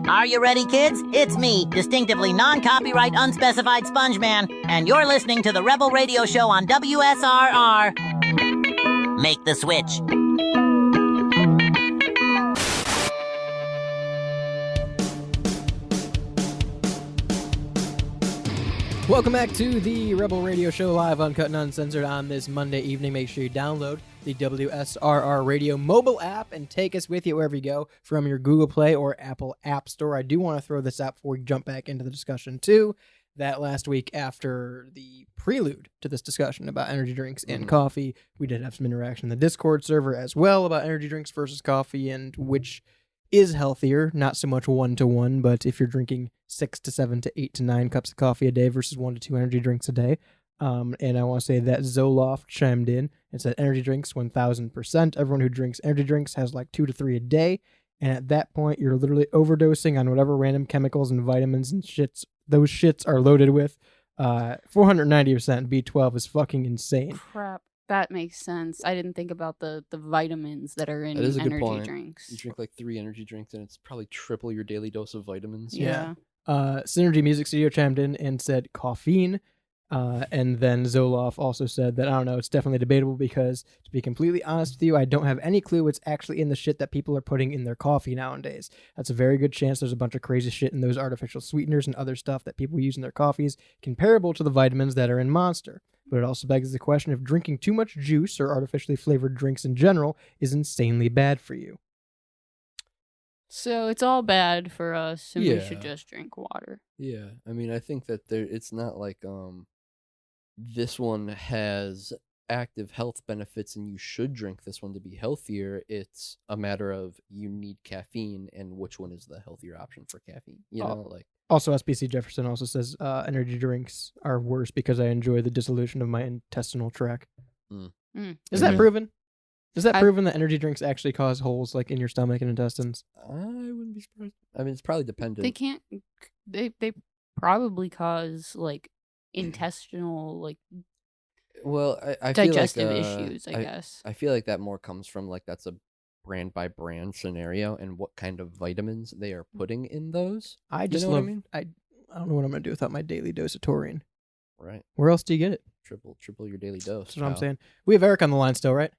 Speaker 16: Are you ready, kids? It's me, distinctively non-copyright, unspecified Sponge Man, and you're listening to the Rebel Radio Show on WSRR. Make the switch.
Speaker 2: Welcome back to the Rebel Radio Show, live, uncut, and uncensored on this Monday evening. Make sure you download the WSRR Radio mobile app and take us with you wherever you go from your Google Play or Apple App Store. I do want to throw this out before we jump back into the discussion, too, that last week after the prelude to this discussion about energy drinks and coffee, we did have some interaction in the Discord server as well about energy drinks versus coffee and which is healthier, not so much 1-to-1, but if you're drinking 6 to 7 to 8 to 9 cups of coffee a day versus 1 to 2 energy drinks a day. And I want to say that Zoloft chimed in and said energy drinks 1,000%. Everyone who drinks energy drinks has like 2 to 3 a day. And at that point, you're literally overdosing on whatever random chemicals and vitamins and shits those shits are loaded with. 490% B12 is fucking insane.
Speaker 5: Crap. That makes sense. I didn't think about the vitamins that are in
Speaker 4: That is a good
Speaker 5: energy
Speaker 4: point.
Speaker 5: drinks.
Speaker 4: You drink like 3 energy drinks and it's probably triple your daily dose of vitamins.
Speaker 5: Yeah.
Speaker 2: Synergy Music Studio chimed in and said caffeine. And then Zoloft also said that, I don't know, it's definitely debatable because, to be completely honest with you, I don't have any clue what's actually in the shit that people are putting in their coffee nowadays. That's a very good chance there's a bunch of crazy shit in those artificial sweeteners and other stuff that people use in their coffees, comparable to the vitamins that are in Monster. But it also begs the question if drinking too much juice or artificially flavored drinks in general is insanely bad for you.
Speaker 5: So it's all bad for us, and we
Speaker 4: Yeah.
Speaker 5: should just drink water.
Speaker 4: Yeah, I mean, I think that it's not like this one has active health benefits and you should drink this one to be healthier. It's a matter of you need caffeine and which one is the healthier option for caffeine. You know, like
Speaker 2: Also, SPC Jefferson also says energy drinks are worse because I enjoy the dissolution of my intestinal tract. Is that proven? Is that proven that energy drinks actually cause holes like in your stomach and intestines?
Speaker 4: I wouldn't be surprised. I mean, it's probably dependent.
Speaker 5: They can't. They probably cause like intestinal like.
Speaker 4: Well, I feel like,
Speaker 5: digestive issues, I guess.
Speaker 4: I feel like that more comes from like that's a brand by brand scenario and what kind of vitamins they are putting in those.
Speaker 2: I just
Speaker 4: you know
Speaker 2: love.
Speaker 4: what I mean?
Speaker 2: I don't know what I'm gonna do without my daily dose of taurine.
Speaker 4: Right.
Speaker 2: Where else do you get it?
Speaker 4: Triple your daily dose.
Speaker 2: That's what I'm
Speaker 4: pal.
Speaker 2: saying. We have Eric on the line still, right?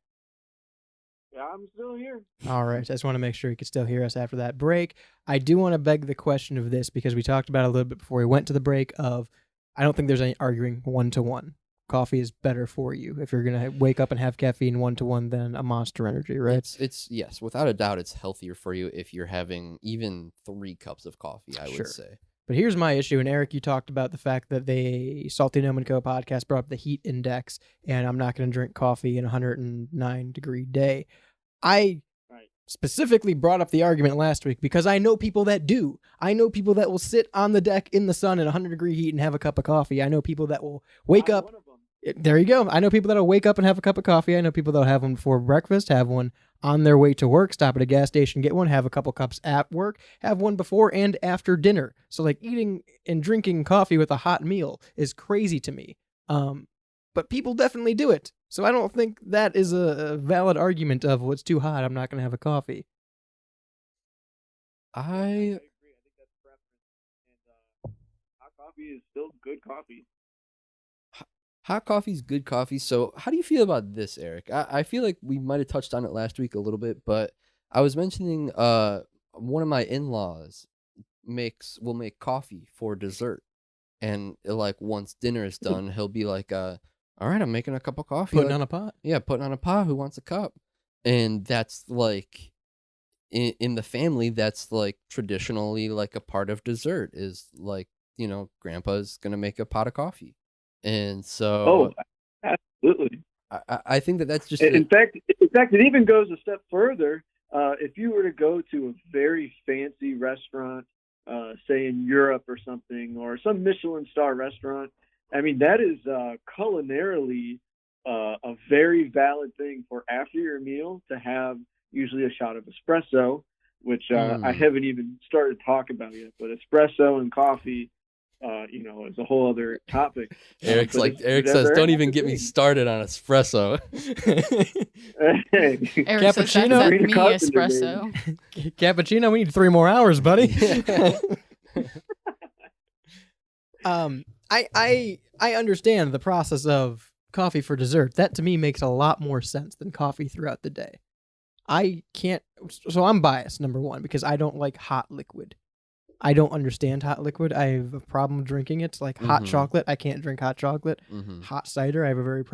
Speaker 15: Yeah, I'm still here.
Speaker 2: All right. I just want to make sure you can still hear us after that break. I do want to beg the question of this because we talked about it a little bit before we went to the break of I don't think there's any arguing 1-to-1. coffee is better for you if you're gonna wake up and have caffeine 1-to-1 than a Monster Energy, right?
Speaker 4: It's yes, without a doubt, it's healthier for you if you're having even 3 cups of coffee. I
Speaker 2: Sure.
Speaker 4: would say.
Speaker 2: But here's my issue, and Eric, you talked about the fact that the Saltygnome Co podcast brought up the heat index, and I'm not going to drink coffee in a 109-degree day. I specifically brought up the argument last week because I know people that do. I know people that will sit on the deck in the sun in 100-degree heat and have a cup of coffee. I know people that will wake up. There you go. I know people that will wake up and have a cup of coffee. I know people that will have one before breakfast, have one on their way to work, stop at a gas station, get one, have a couple cups at work, have one before and after dinner. So like eating and drinking coffee with a hot meal is crazy to me. But people definitely do it. So I don't think that is a valid argument of what's too hot, I'm not going to have a coffee.
Speaker 15: I agree. I think that's preference. And hot coffee is still good coffee.
Speaker 4: Hot coffee's good coffee. So how do you feel about this, Eric? I feel like we might have touched on it last week a little bit, but I was mentioning one of my in-laws will make coffee for dessert. And like once dinner is done, he'll be like, all right, I'm making a cup of coffee.
Speaker 2: Putting on a pot?
Speaker 4: Yeah, putting on a pot. Who wants a cup? And that's like, in the family, that's like traditionally like a part of dessert is like, grandpa's going to make a pot of coffee. And so,
Speaker 15: absolutely.
Speaker 4: I think that's just
Speaker 15: in fact, it even goes a step further. If you were to go to a very fancy restaurant, say in Europe or something, or some Michelin star restaurant, I mean that is culinarily a very valid thing for after your meal to have usually a shot of espresso, which I haven't even started to talk about yet. But espresso and coffee. Is a whole other topic.
Speaker 4: Eric says, "Don't even get me started on espresso."
Speaker 5: Eric cappuccino, says, me espresso.
Speaker 2: Cappuccino, we need 3 more hours, buddy. I understand the process of coffee for dessert. That to me makes a lot more sense than coffee throughout the day. I can't. So I'm biased, number one, because I don't like hot liquid. I don't understand hot liquid. I have a problem drinking it. Like hot chocolate, I can't drink hot chocolate. Hot cider, I have a very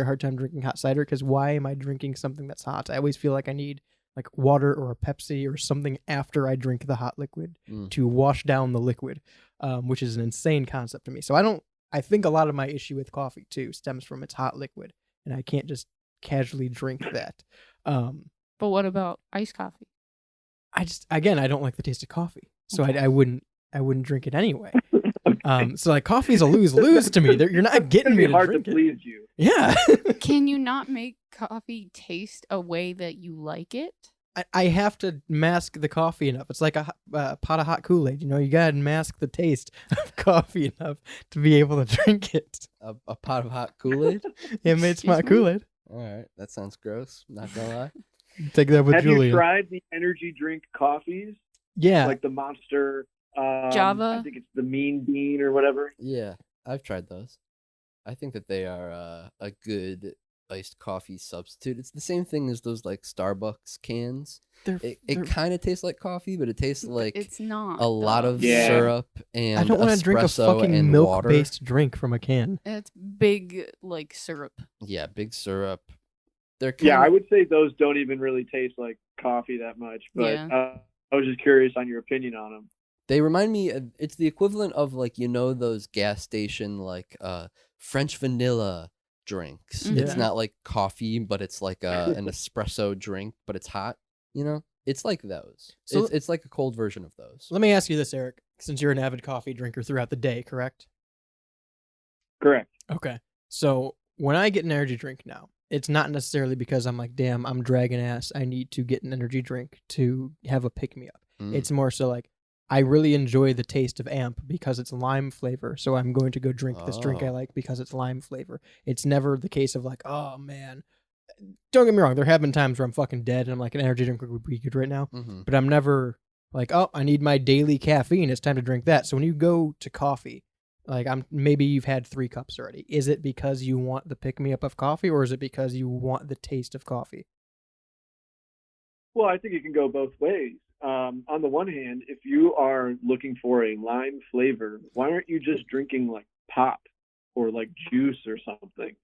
Speaker 2: hard time drinking hot cider because why am I drinking something that's hot? I always feel like I need like water or a Pepsi or something after I drink the hot liquid to wash down the liquid, which is an insane concept to me. So I think a lot of my issue with coffee too stems from its hot liquid, and I can't just casually drink that.
Speaker 5: But what about iced coffee?
Speaker 2: I don't like the taste of coffee. So I wouldn't drink it anyway. So like coffee's a lose-lose to me. You're not getting me to
Speaker 15: hard
Speaker 2: drink
Speaker 15: to please you.
Speaker 2: Yeah.
Speaker 5: Can you not make coffee taste a way that you like it?
Speaker 2: I have to mask the coffee enough. It's like a pot of hot Kool-Aid. You gotta mask the taste of coffee enough to be able to drink it.
Speaker 4: A pot of hot Kool-Aid?
Speaker 2: Yeah, made smart Kool-Aid.
Speaker 4: All right, that sounds gross. Not gonna lie.
Speaker 2: Take that with Julia.
Speaker 15: Have you tried the energy drink coffees?
Speaker 2: Yeah.
Speaker 15: Like the Monster
Speaker 5: Java.
Speaker 15: I think it's the Mean Bean or whatever.
Speaker 4: Yeah, I've tried those. I think that they are a good iced coffee substitute. It's the same thing as those like Starbucks cans. It kind of tastes like coffee, but it tastes like
Speaker 5: it's not
Speaker 4: a lot of syrup and
Speaker 2: I don't want to drink a fucking milk-based drink from a can.
Speaker 5: It's big like syrup.
Speaker 4: Yeah, big syrup.
Speaker 15: I would say those don't even really taste like coffee that much, but I was just curious on your opinion on them.
Speaker 4: They remind me, it's the equivalent of like, those gas station like French vanilla drinks.
Speaker 2: Yeah.
Speaker 4: It's not like coffee, but it's like an espresso drink, but it's hot, It's like those. So it's like a cold version of those.
Speaker 2: Let me ask you this, Eric, since you're an avid coffee drinker throughout the day, correct?
Speaker 15: Correct.
Speaker 2: Okay. So when I get an energy drink now, it's not necessarily because I'm like, damn, I'm dragging ass. I need to get an energy drink to have a pick-me-up. It's more so like, I really enjoy the taste of Amp because it's lime flavor. So I'm going to go drink this drink I like because it's lime flavor. It's never the case of like, oh, man. Don't get me wrong. There have been times where I'm fucking dead and I'm like, an energy drink would be good right now. But I'm never like, oh, I need my daily caffeine. It's time to drink that. So when you go to coffee, like maybe you've had 3 cups already. Is it because you want the pick-me-up of coffee or is it because you want the taste of coffee?
Speaker 15: Well, I think it can go both ways. On the one hand, if you are looking for a lime flavor, why aren't you just drinking like pop? or like juice or something.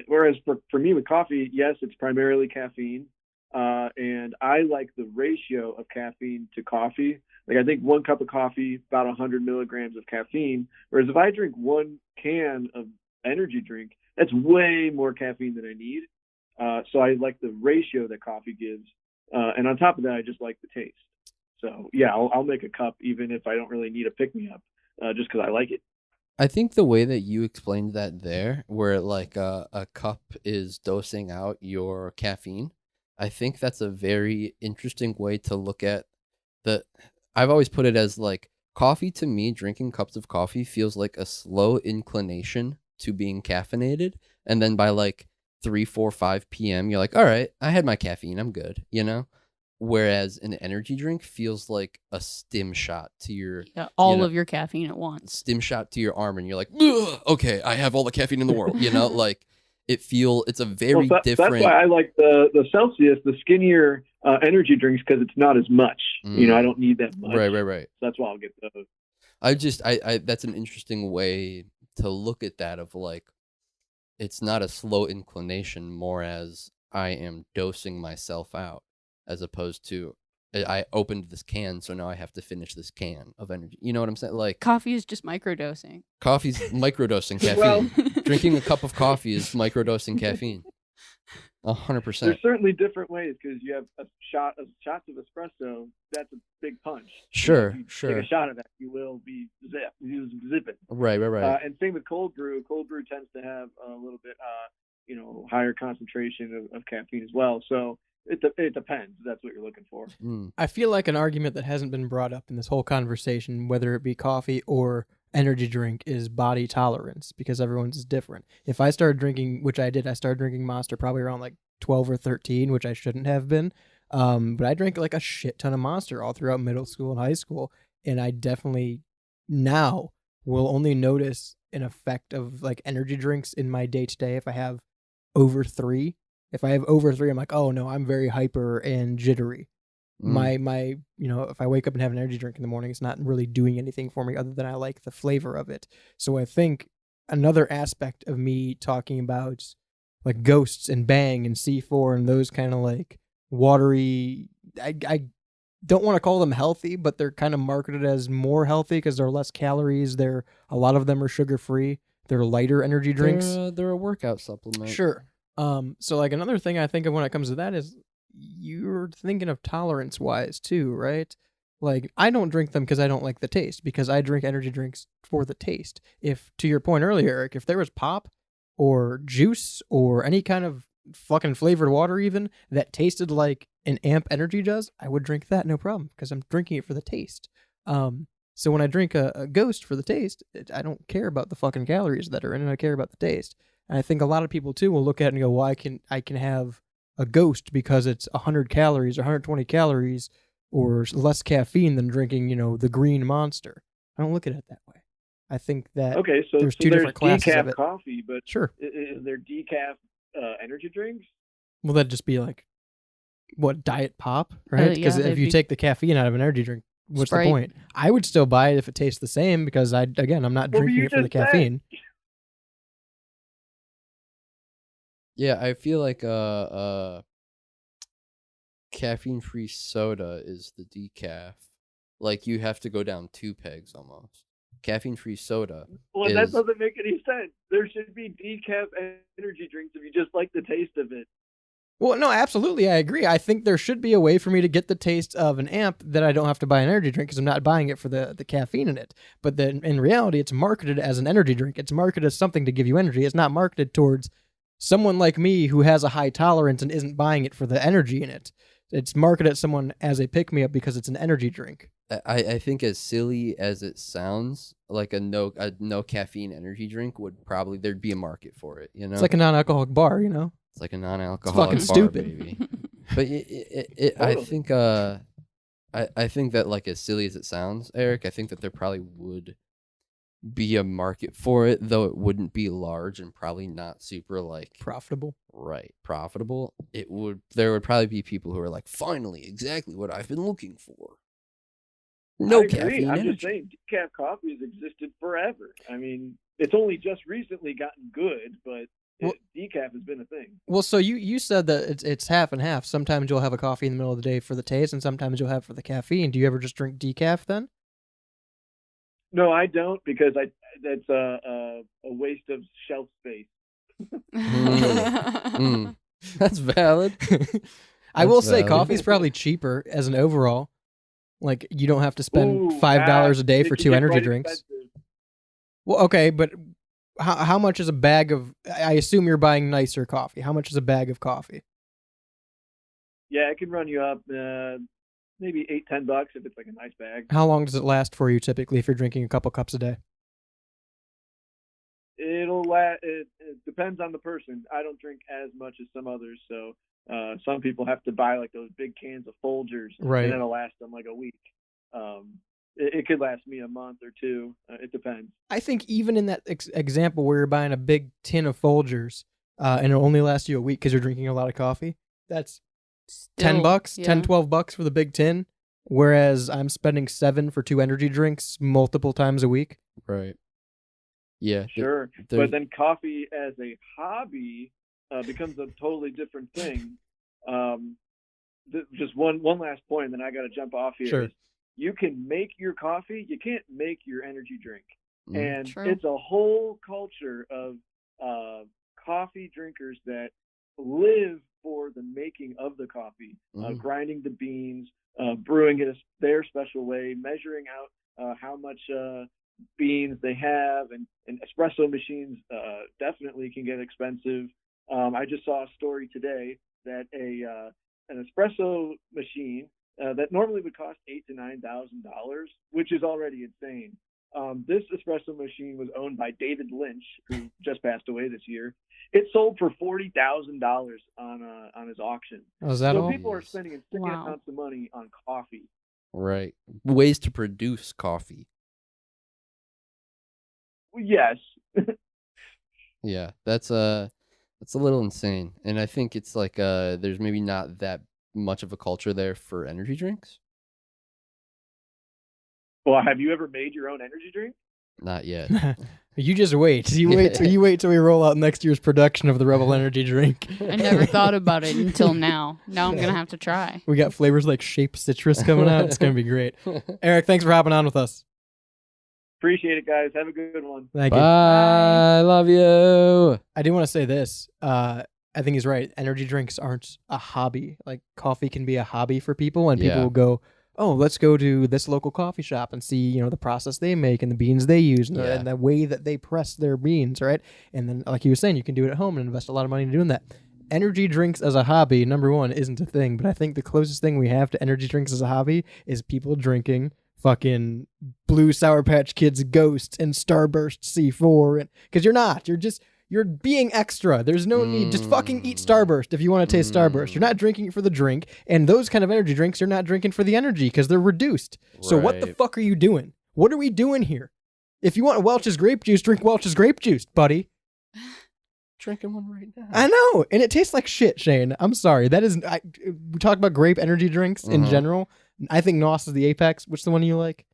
Speaker 15: Whereas for me with coffee, yes, it's primarily caffeine. And I like the ratio of caffeine to coffee. Like I think 1 cup of coffee, about 100 milligrams of caffeine. Whereas if I drink 1 can of energy drink, that's way more caffeine than I need. So I like the ratio that coffee gives. And on top of that, I just like the taste. So yeah, I'll make a cup even if I don't really need a pick-me-up, just because I like it.
Speaker 4: I think the way that you explained that there, where like a cup is dosing out your caffeine, I think that's a very interesting way to look at I've always put it as like coffee to me, drinking cups of coffee feels like a slow inclination to being caffeinated. And then by like 3, 4, 5 p.m., you're like, all right, I had my caffeine, I'm good, you know? Whereas an energy drink feels like a stim shot to your
Speaker 5: all of your caffeine at once.
Speaker 4: Stim shot to your arm, and you're like, ugh, okay, I have all the caffeine in the world. You know, like it's a very different.
Speaker 15: That's why I like the Celsius, the skinnier energy drinks, because it's not as much. You know, I don't need that much.
Speaker 4: Right.
Speaker 15: So that's why I'll get those.
Speaker 4: I that's an interesting way to look at that. Of like, it's not a slow inclination, more as I am dosing myself out. As opposed to, I opened this can, so now I have to finish this can of energy. You know what I'm saying? Like
Speaker 5: coffee is just microdosing.
Speaker 4: Coffee's microdosing caffeine. Drinking a cup of coffee is microdosing caffeine. 100%.
Speaker 15: There's certainly different ways, because you have shots of espresso. That's a big punch.
Speaker 4: Sure.
Speaker 15: Take a shot of that, you will be zipping.
Speaker 4: Right.
Speaker 15: And same with cold brew. Cold brew tends to have a little bit, higher concentration of caffeine as well. So. It depends. That's what you're looking for.
Speaker 2: I feel like an argument that hasn't been brought up in this whole conversation, whether it be coffee or energy drink, is body tolerance, because everyone's is different. If I started drinking, which I did, I started drinking Monster probably around like 12 or 13, which I shouldn't have been. But I drank like a shit ton of Monster all throughout middle school and high school. And I definitely now will only notice an effect of like energy drinks in my day to day if I have over 3. If I have over 3, I'm like, oh no, I'm very hyper and jittery. My if I wake up and have an energy drink in the morning, it's not really doing anything for me other than I like the flavor of it. So I think another aspect of me talking about like Ghosts and Bang and C4 and those kind of like watery, I don't want to call them healthy, but they're kind of marketed as more healthy because they're less calories. A lot of them are sugar free. They're lighter energy drinks.
Speaker 4: They're a workout supplement.
Speaker 2: Sure. So like another thing I think of when it comes to that is you're thinking of tolerance wise too, right? Like I don't drink them because I don't like the taste, because I drink energy drinks for the taste. If, to your point earlier, Eric, if there was pop or juice or any kind of fucking flavored water even that tasted like an amp energy does, I would drink that no problem, because I'm drinking it for the taste. So when I drink a Ghost for the taste, I don't care about the fucking calories that are in it. I care about the taste. And I think a lot of people too will look at it and go, well, I can have a Ghost because it's 100 calories or 120 calories or less caffeine than drinking, the green Monster. I don't look at it that way. I think that there's two different classes
Speaker 15: decaf
Speaker 2: of it.
Speaker 15: Coffee, but
Speaker 2: sure,
Speaker 15: is there decaf energy drinks?
Speaker 2: Well, that'd just be like what, Diet Pop, right? Because if you take the caffeine out of an energy drink, what's
Speaker 5: Sprite.
Speaker 2: the point? I would still buy it if it tastes the same, because I'm not drinking it for the caffeine.
Speaker 4: Yeah, I feel like caffeine-free soda is the decaf. Like you have to go down 2 pegs almost. Caffeine-free soda.
Speaker 15: Well, that doesn't make any sense. There should be decaf energy drinks if you just like the taste of it.
Speaker 2: Well, no, absolutely, I agree. I think there should be a way for me to get the taste of an amp that I don't have to buy an energy drink, because I'm not buying it for the caffeine in it. But then in reality, it's marketed as an energy drink. It's marketed as something to give you energy. It's not marketed towards someone like me who has a high tolerance and isn't buying it for the energy in it. It's marketed at someone as a pick-me-up because it's an energy drink.
Speaker 4: I think as silly as it sounds, like a no caffeine energy drink there'd be a market for it,
Speaker 2: It's like a non-alcoholic bar,
Speaker 4: It's like a non-alcoholic
Speaker 2: it's fucking
Speaker 4: bar,
Speaker 2: stupid.
Speaker 4: baby. But I think that, like, as silly as it sounds, Eric, I think that there probably would be a market for it, though it wouldn't be large and probably not super like
Speaker 2: profitable.
Speaker 4: Right, profitable. There would probably be people who are like, finally, exactly what I've been looking for. No
Speaker 15: I agree.
Speaker 4: caffeine
Speaker 15: I'm
Speaker 4: energy.
Speaker 15: just saying, decaf coffee has existed forever. I mean, It's only just recently gotten good, but decaf has been a thing.
Speaker 2: Well, so you said that it's half and half. Sometimes you'll have a coffee in the middle of the day for the taste, and sometimes you'll have it for the caffeine. Do you ever just drink decaf then?
Speaker 15: No, I don't, because that's a waste of shelf space.
Speaker 4: That's valid.
Speaker 2: I will say coffee's probably cheaper as an overall. Like, you don't have to spend $5 a day for 2 energy drinks.
Speaker 15: Expensive.
Speaker 2: Well, okay, but how much is a bag of... I assume you're buying nicer coffee. How much is a bag of coffee?
Speaker 15: Yeah, it can run you up maybe $8-10 if it's like a nice bag.
Speaker 2: How long does it last for you typically if you're drinking a couple cups a day?
Speaker 15: It'll last. It depends on the person. I don't drink as much as some others, so some people have to buy like those big cans of Folgers,
Speaker 2: Right.
Speaker 15: and it'll last them like a week. It could last me a month or two. It depends.
Speaker 2: I think even in that example where you're buying a big tin of Folgers and it'll only last you a week because you're drinking a lot of coffee, that's $10, $10-12 for the big tin, whereas I'm spending $7 for 2 energy drinks multiple times a week.
Speaker 4: Right. Yeah.
Speaker 15: Sure. But then coffee as a hobby becomes a totally different thing. Just one last point, and then I got to jump off here.
Speaker 2: Sure.
Speaker 15: You can make your coffee. You can't make your energy drink. And
Speaker 5: True.
Speaker 15: it's a whole culture of coffee drinkers that live for the making of the coffee, grinding the beans, brewing it their special way, measuring out how much beans they have, and espresso machines definitely can get expensive. I just saw a story today that an espresso machine that normally would cost $8,000 to $9,000, which is already insane. This espresso machine was owned by David Lynch, who just passed away this year. It sold for $40,000 on his auction.
Speaker 2: Oh, is that
Speaker 15: so
Speaker 2: all?
Speaker 15: people are spending insane amounts of money on coffee.
Speaker 4: Right. Ways to produce coffee.
Speaker 15: Yes.
Speaker 4: Yeah, that's a little insane, and I think it's like there's maybe not that much of a culture there for energy drinks.
Speaker 15: Well, have you ever made your own energy drink?
Speaker 4: Not yet.
Speaker 2: You just wait. You wait till we roll out next year's production of the Rebel Energy drink.
Speaker 5: I never thought about it until now. Now I'm gonna have to try.
Speaker 2: We got flavors like shape citrus coming out. It's gonna be great. Eric, thanks for hopping on with us.
Speaker 15: Appreciate it, guys. Have a good one.
Speaker 2: Thank you.
Speaker 4: Bye. Love you.
Speaker 2: I do want to say this. I think he's right. Energy drinks aren't a hobby. Like, coffee can be a hobby for people, and people will go, oh, let's go to this local coffee shop and see, the process they make and the beans they use and the way that they press their beans, right? And then, like you were saying, you can do it at home and invest a lot of money in doing that. Energy drinks as a hobby, number one, isn't a thing, but I think the closest thing we have to energy drinks as a hobby is people drinking fucking Blue Sour Patch Kids Ghost and Starburst C4, and because you're being extra. There's no need. Just fucking eat Starburst if you want to taste Starburst. You're not drinking it for the drink, and those kind of energy drinks you're not drinking for the energy because they're reduced. So what the fuck are you doing? What are we doing here? If you want Welch's grape juice, drink Welch's grape juice, buddy.
Speaker 4: Drinking one right now.
Speaker 2: I know, and it tastes like shit, Shane. I'm sorry. That is, we talk about grape energy drinks in general. I think NOS is the apex. Which the one you like?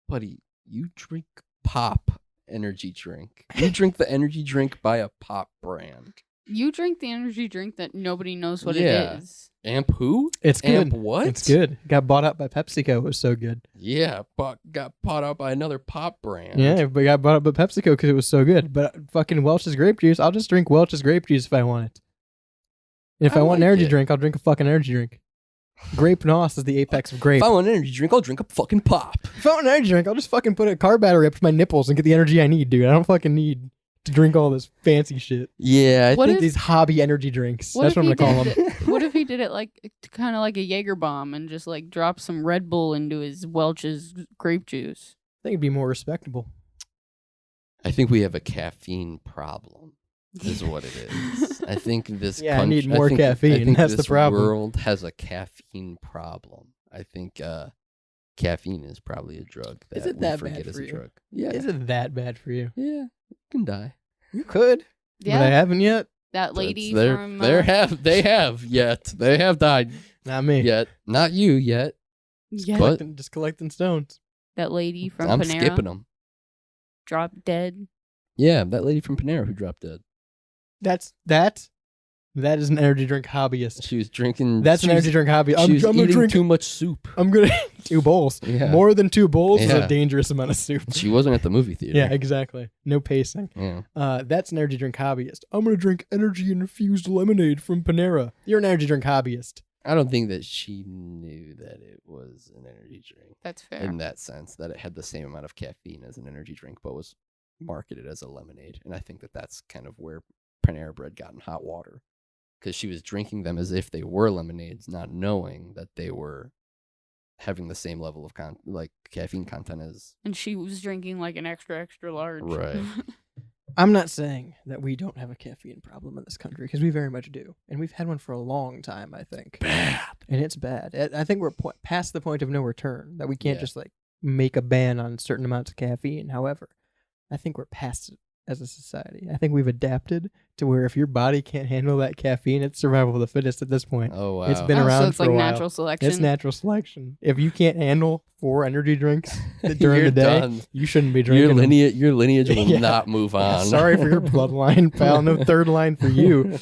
Speaker 4: Buddy, you drink pop energy drink. You drink the energy drink by a pop brand.
Speaker 5: You drink the energy drink that nobody knows what it is.
Speaker 4: Amp who?
Speaker 2: It's good.
Speaker 4: Amp what?
Speaker 2: It's good. Got bought out by PepsiCo. It was so good.
Speaker 4: Yeah, but got bought out by another pop brand.
Speaker 2: Yeah, but got bought out by PepsiCo because it was so good. But fucking Welch's grape juice, I'll just drink Welch's grape juice if I want it. And if I want an energy drink, I'll drink a fucking energy drink. Grape NOS is the apex of grape.
Speaker 4: If I want an energy drink, I'll drink a fucking pop.
Speaker 2: If I want an energy drink, I'll just fucking put a car battery up to my nipples and get the energy I need, dude. I don't fucking need to drink all this fancy shit.
Speaker 4: Yeah,
Speaker 2: I think these hobby energy drinks. That's what I'm gonna call them.
Speaker 5: What if he did it like kind of like a Jaeger bomb and just like dropped some Red Bull into his Welch's grape juice?
Speaker 2: I think it'd be more respectable.
Speaker 4: I think we have a caffeine problem. Is what it is. I think this.
Speaker 2: I need more caffeine.
Speaker 4: I think
Speaker 2: That's
Speaker 4: this
Speaker 2: the problem.
Speaker 4: world has a caffeine problem. I think caffeine is probably a drug that
Speaker 2: Is it
Speaker 4: we
Speaker 2: that
Speaker 4: forget
Speaker 2: bad
Speaker 4: as
Speaker 2: for
Speaker 4: a
Speaker 2: you?
Speaker 4: drug. Yeah.
Speaker 2: Is it that bad for you?
Speaker 4: Yeah, you can die.
Speaker 2: You could.
Speaker 5: Yeah.
Speaker 2: But I haven't yet.
Speaker 5: That lady
Speaker 4: They
Speaker 5: from
Speaker 4: have died.
Speaker 2: Not me.
Speaker 4: Yet. Not you yet.
Speaker 5: Yeah.
Speaker 2: Just collecting stones.
Speaker 5: That lady from
Speaker 4: I'm
Speaker 5: Panera
Speaker 4: skipping them.
Speaker 5: dropped dead.
Speaker 4: Yeah, that lady from Panera who dropped dead.
Speaker 2: That is an energy drink hobbyist.
Speaker 4: She was drinking.
Speaker 2: That's an energy drink hobby.
Speaker 4: She was
Speaker 2: gonna
Speaker 4: eating
Speaker 2: drink
Speaker 4: too much soup.
Speaker 2: I'm gonna 2 bowls.
Speaker 4: Yeah.
Speaker 2: More than 2 bowls is
Speaker 4: Yeah.
Speaker 2: a dangerous amount of soup.
Speaker 4: She wasn't at the movie theater.
Speaker 2: Yeah, exactly. No pacing.
Speaker 4: Yeah.
Speaker 2: That's an energy drink hobbyist. I'm gonna drink energy infused lemonade from Panera. You're an energy drink hobbyist.
Speaker 4: I don't think that she knew that it was an energy drink.
Speaker 5: That's fair.
Speaker 4: In that sense, that it had the same amount of caffeine as an energy drink, but was marketed as a lemonade. And I think that that's kind of where Panera Bread got in hot water. Because she was drinking them as if they were lemonades, not knowing that they were having the same level of caffeine content as.
Speaker 5: And she was drinking like an extra large.
Speaker 4: Right.
Speaker 2: I'm not saying that we don't have a caffeine problem in this country, because we very much do. And we've had one for a long time, I think.
Speaker 4: Bad.
Speaker 2: And it's bad. I think we're past the point of no return, that we can't
Speaker 4: Yeah.
Speaker 2: just like make a ban on certain amounts of caffeine. However, I think we're past it as a society. I think we've adapted to where if your body can't handle that caffeine, it's survival of the fittest at this point.
Speaker 4: Oh, wow.
Speaker 2: It's been
Speaker 5: Oh, so
Speaker 2: around
Speaker 5: it's
Speaker 2: for
Speaker 5: like
Speaker 2: a while.
Speaker 5: natural selection?
Speaker 2: It's natural selection. If you can't handle 4 energy drinks during
Speaker 4: You're
Speaker 2: the day,
Speaker 4: done.
Speaker 2: you shouldn't be drinking them.
Speaker 4: Your lineage will
Speaker 2: Yeah.
Speaker 4: not move on.
Speaker 2: Sorry for your bloodline, pal. No third line for you.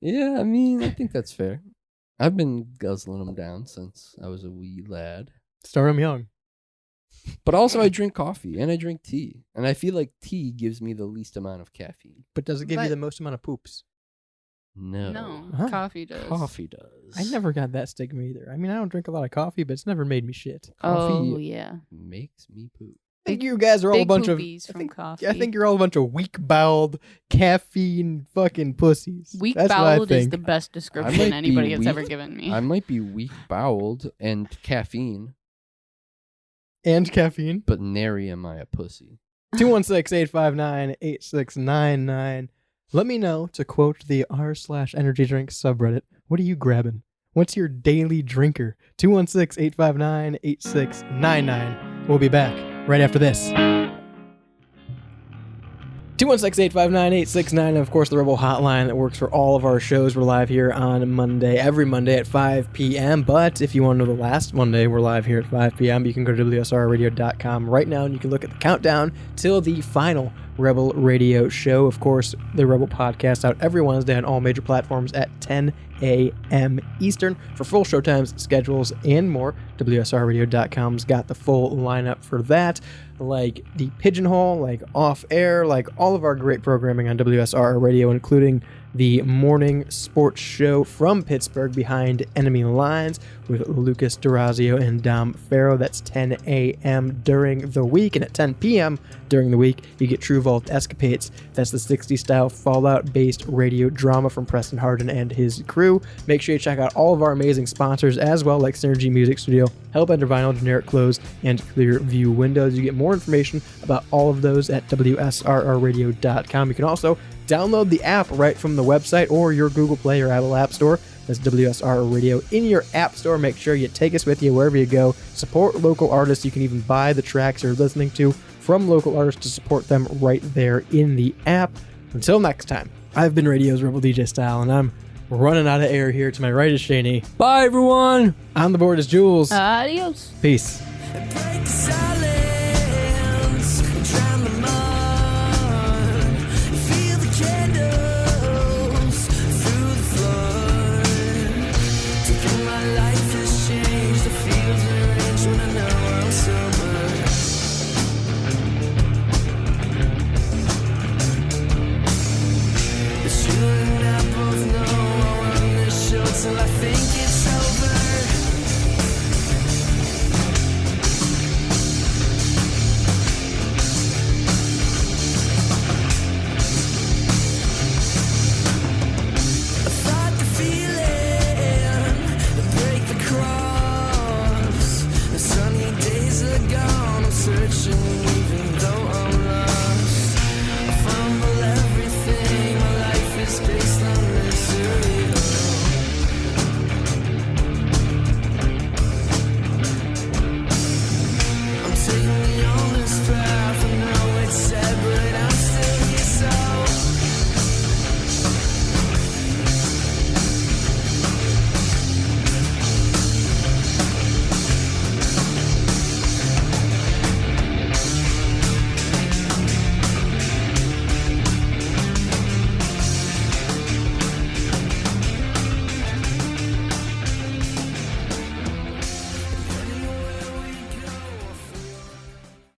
Speaker 4: Yeah, I mean, I think that's fair. I've been guzzling them down since I was a wee lad.
Speaker 2: Start them young.
Speaker 4: But also, I drink coffee and I drink tea. And I feel like tea gives me the least amount of caffeine.
Speaker 2: But does it give you
Speaker 5: But-
Speaker 2: the most amount of poops?
Speaker 4: No.
Speaker 5: No,
Speaker 2: Huh.
Speaker 5: coffee does.
Speaker 4: Coffee does.
Speaker 2: I never got that stigma either. I mean, I don't drink a lot of coffee, but it's never made me shit.
Speaker 4: Coffee
Speaker 5: Oh, yeah.
Speaker 4: makes me poop.
Speaker 2: I think you guys are all a
Speaker 5: Big
Speaker 2: bunch of.
Speaker 5: poopies from coffee.
Speaker 2: I think you're all a bunch of weak-boweled, caffeine fucking pussies. That's what I
Speaker 5: Weak-bowled is
Speaker 2: think.
Speaker 5: the best
Speaker 4: I
Speaker 5: description
Speaker 4: might
Speaker 5: anybody
Speaker 4: be
Speaker 5: has
Speaker 4: weak-
Speaker 5: ever given me.
Speaker 4: I might be weak-boweled and caffeine,
Speaker 2: And caffeine.
Speaker 4: but nary am I a pussy.
Speaker 2: 216-859-8699. Let me know, to quote the r/energy drink subreddit, what are you grabbing? What's your daily drinker? 216-859-8699. We'll be back right after this. 216-859-8699, of course, the Rebel hotline that works for all of our shows. We're live here on Monday, every Monday at 5 p.m. But if you want to know the last Monday, we're live here at 5 p.m. You can go to WSRradio.com right now, and you can look at the countdown till the final Rebel Radio show. Of course, the Rebel podcast out every Wednesday on all major platforms at 10 a.m. Eastern. For full showtimes, schedules, and more, WSRradio.com's got the full lineup for that. Like the Pigeonhole, like Off Air, like all of our great programming on WSR Radio, including the morning sports show from Pittsburgh, Behind Enemy Lines, with Lucas Durazio and Dom Farrow. That's 10 a.m. during the week. And at 10 p.m. during the week, you get True Vault Escapades. That's the 60s-style Fallout-based radio drama from Preston Harden and his crew. Make sure you check out all of our amazing sponsors as well, like Synergy Music Studio, Hellbender Vinyl, Generic Clothes, and Clear View Windows. You get more information about all of those at WSRRradio.com. You can also download the app right from the website or your Google Play or Apple App Store. That's WSR Radio in your app store. Make sure you take us with you wherever you go. Support local artists. You can even buy the tracks you're listening to from local artists to support them right there in the app. Until next time, I've been Radio's Rebel DJ Style, and I'm running out of air here. To my right is Shaney.
Speaker 4: Bye, everyone.
Speaker 2: On the board is Jules.
Speaker 5: Adios.
Speaker 2: Peace.
Speaker 17: Break the